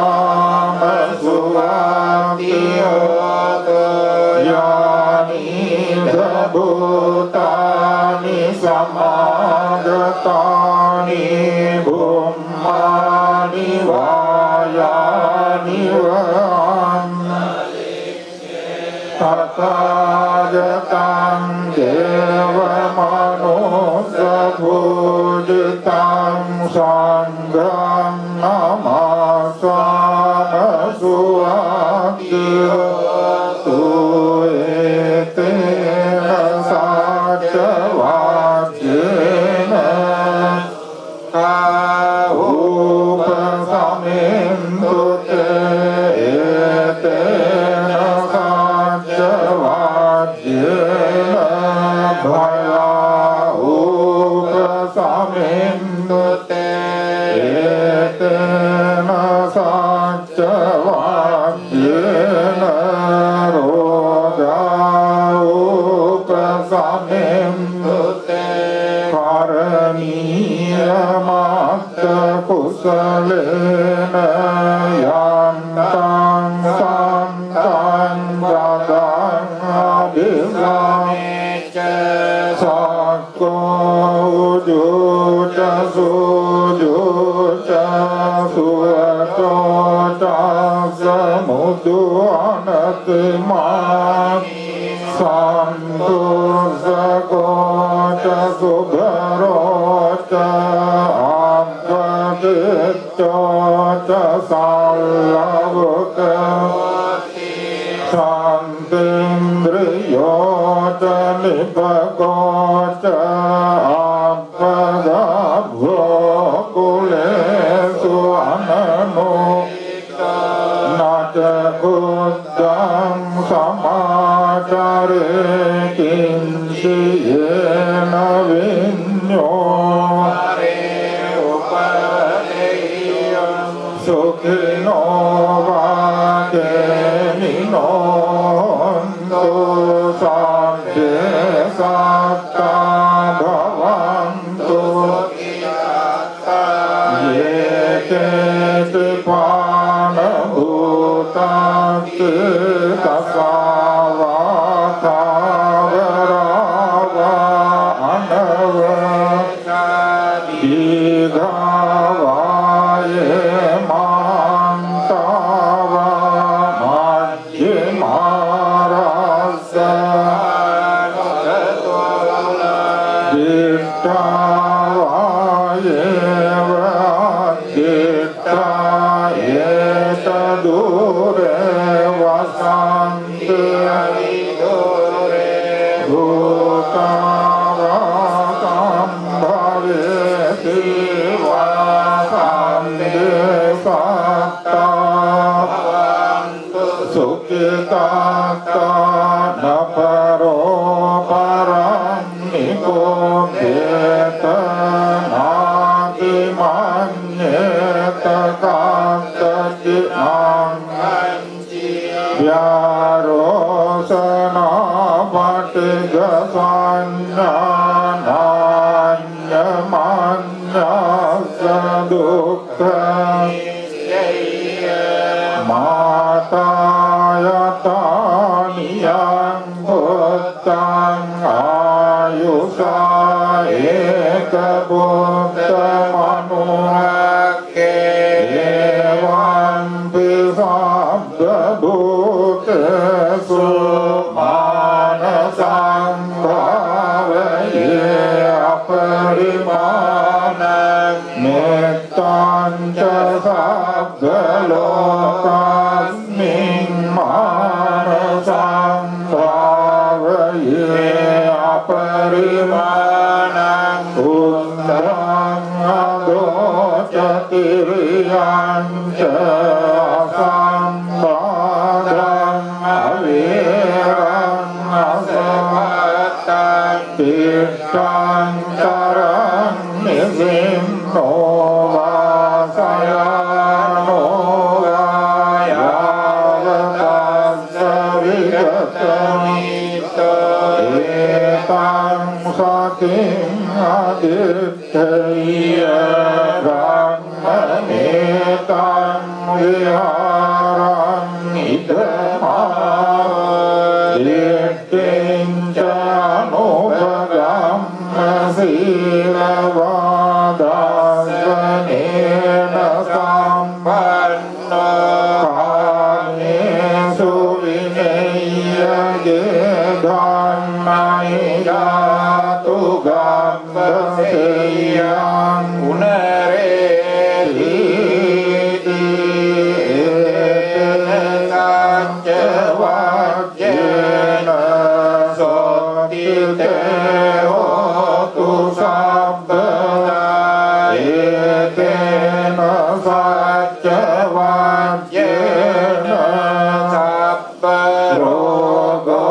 Suvatiyoto Yani Bhutani Samagatani Bhummani Vayani Vayantalikke Tathagatam Deva Manusaput Sangham Namasama Suvatiyoto Etena Satchavajena Upasamintu Etena Satchavajena Bhaya Upasamintu Etena Satchavajena Kusalena Yantang Santang Vadang Abhisamecha Sakko Ujuta Sujuta Suato Tasamudu Anatimani Santu Sakota Subharota Ampatitota Salavaka Santindriyota Nipakota Ampadabho Kulesu Ananu Natakudam Samadare Kinsiyena Vinyo Sukhino Vakenino Hontu Sabde Satta Bhavantu Yeketi Pana Bhutati Tasavata Varava Anava Digavaye Mantava Majjimarasa Dittavaye Dittaye Tadure Vasanti Bhutavakam Bhaveti Vasanti Satta Sukhitata Naparo Param Nikobheta Nati Manyeta Kantati Anganji Vyarosana Patigasanya Nanya Manya Sadukha Matayata Niyang Bhuttang Ayusa Eka Bhutta Manuhake Evam Pisabda Bhutesu Manasang Bhavaye Aparimanang Nittan Ca Sabda Lokasmin Manasang Bhavaye Aparimanang Undang Adocatiriyan Ca Sambadang Avirang Asavatan Tirtang Tarang Nisimno Vasayano Vayavatasa Vigatamita Etang Saking Aditya Brahmanetang Viharang Idama Dittin Chanupagam Silavadasanena Sampanna Kanesu Vinaya Gedhanmaya Tugambaseyang Unareti Vajjena Sotite Hotu Sabbana Etena Sajja Vajjena Sabba Rogo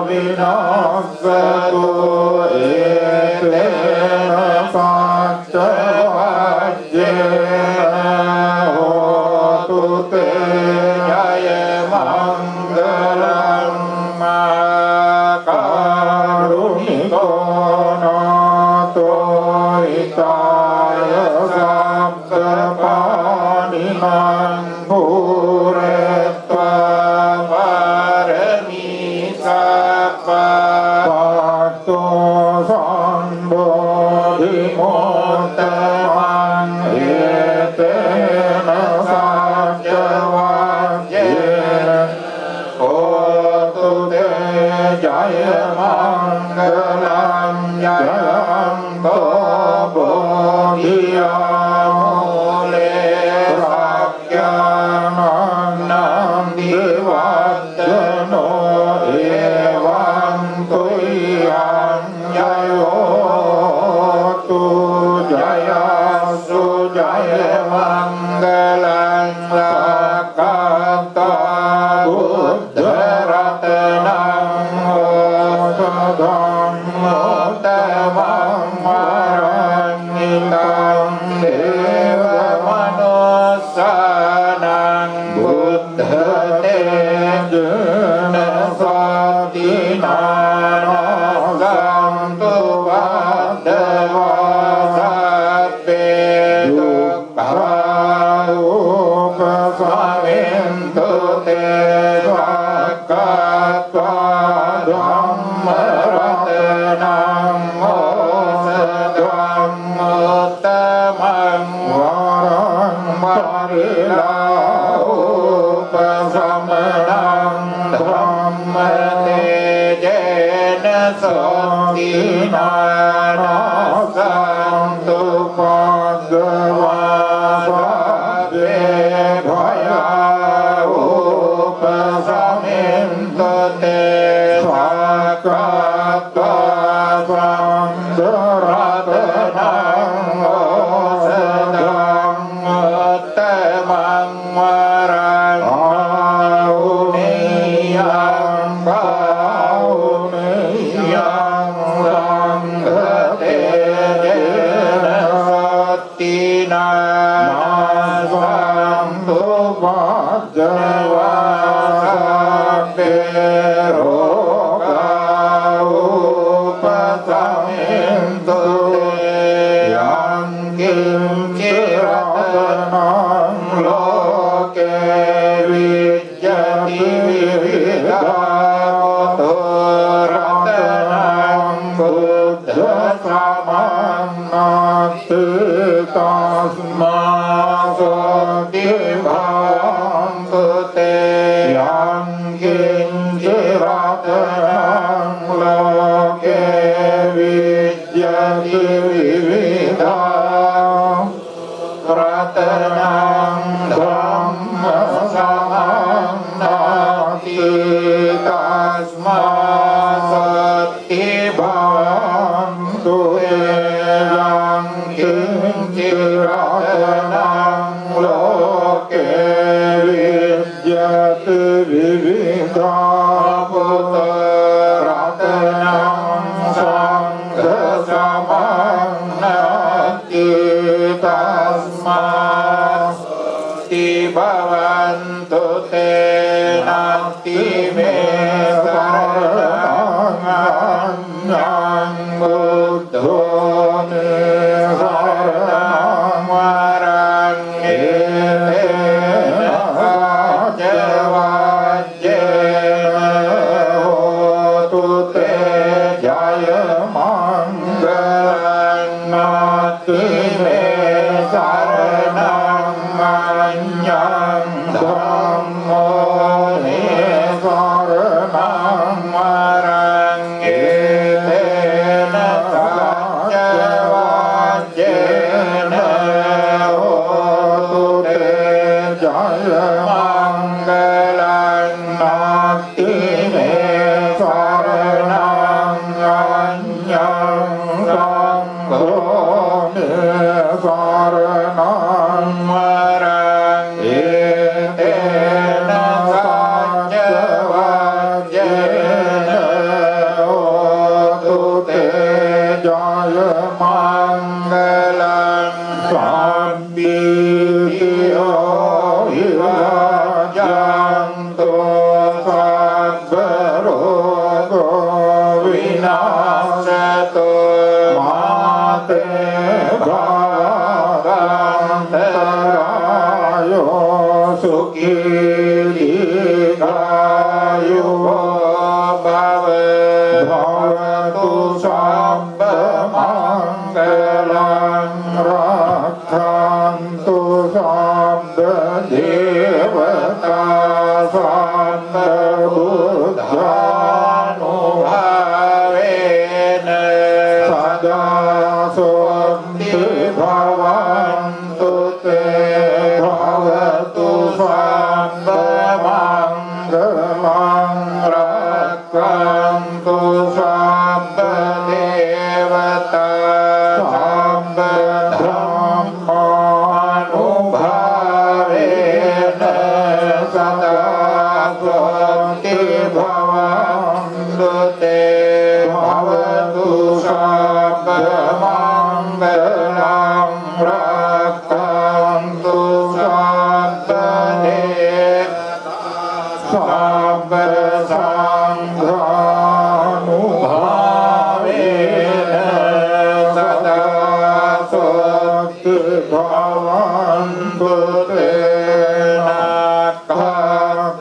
Vinasatu Etena Sajja Vajjena Hotu Te Jaya Mangalam Makaruniko Nato Itaya Sabda Padiman Puretva Varami Sappa Bhatto Sambodhi Mottamang Etena Satchavajye Hotu Te Jaya Mangalam Jayanto Bodhiyamole Sakyanam Divattano Evam Tuyam Jayotu Jayasu Jaya Mangalam Lakata Buddha Ratanam Osadam Mottamam Varangitam Deva Manosanam Buddha Tejana Satinana Santu Vadava Sabbe Dukha Upasavintu Te Vakatva Dhamma Ratanam Osadam Uttamam Varang Parila Upasamanam Dhamma Tejena Satinana Santu Bhagava Sabbe Bhaya Upasamintu Te Vakatva Ratanam Osadam Uttamam Varang Auniyam Pauniyam Sanghate Jena Satinana Santu Bhagava Sabbe Roga Upasamintu Te Yang Kimchi Ratanam Loke Vijjati Vividhato Ratanam Buddha Samanati Tasmasati Bhavantu Te Yang Kimchi Ratanam Loke Vijjati Vividhato Ratanam Dhamma Samanati Tasmasati Bhavantu Yang Kimchi Ratanam Loke Vijjati Vividhato Ratanam Sangha Samanati Tasmasati Bhavantu Te Nanti Me Saranam Buddho Saranam Varang Etena Satchavajena Hotu Te Jaya Mangalam Nati Me Saranam Anyam Dhammo Ne Saranam Varang Etena Satchavajena Hotu Te Jaya Mangalam Nati Me Saranam Anyam Dhammo Ne Saranam Varang Etena Satchavajena Hotu Te Jaya Mangalam Sambhitiyo Hiva yo sukhi dikhayu bhave bhavatu sambha mangalam rakhantu sambha devata sambha buddhanubhavena sada sonti bhavantu te bhavatu sambha mangalam rakhantu sambha devata sambha dhammanubhavena sada sonti bhavantu te bhavatu sambha mangalam rakhantu sambha sambha sanghanubhavena sada sonti bhavantu te nakataya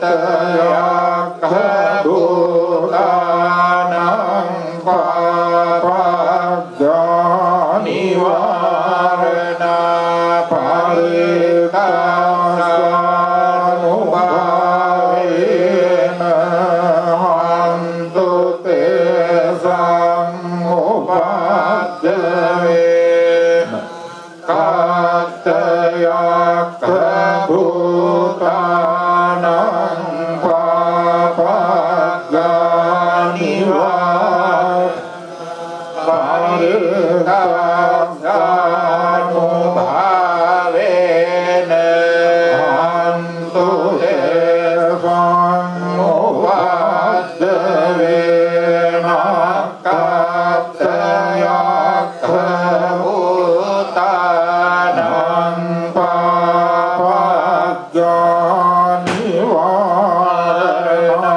bhutanam papajanivarena paritasanubhavena hantu te samupajjave kataya bhutanam papajanivarena paritasanubhavena hantu te samupajjave nakataya bhutanam papajanivarena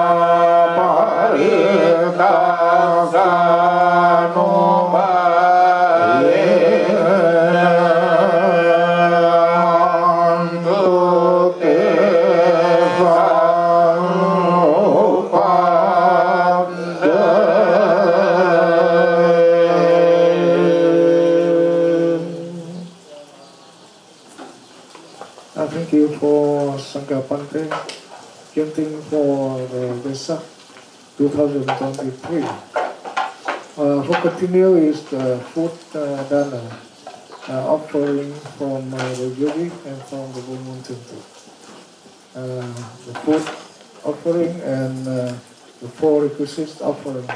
Thank you for Sankapante chanting for the Vesak 2023. For continue is the food dana offering from the yogi and from the Blue Moon Temple. The food offering and the 4 requisites offering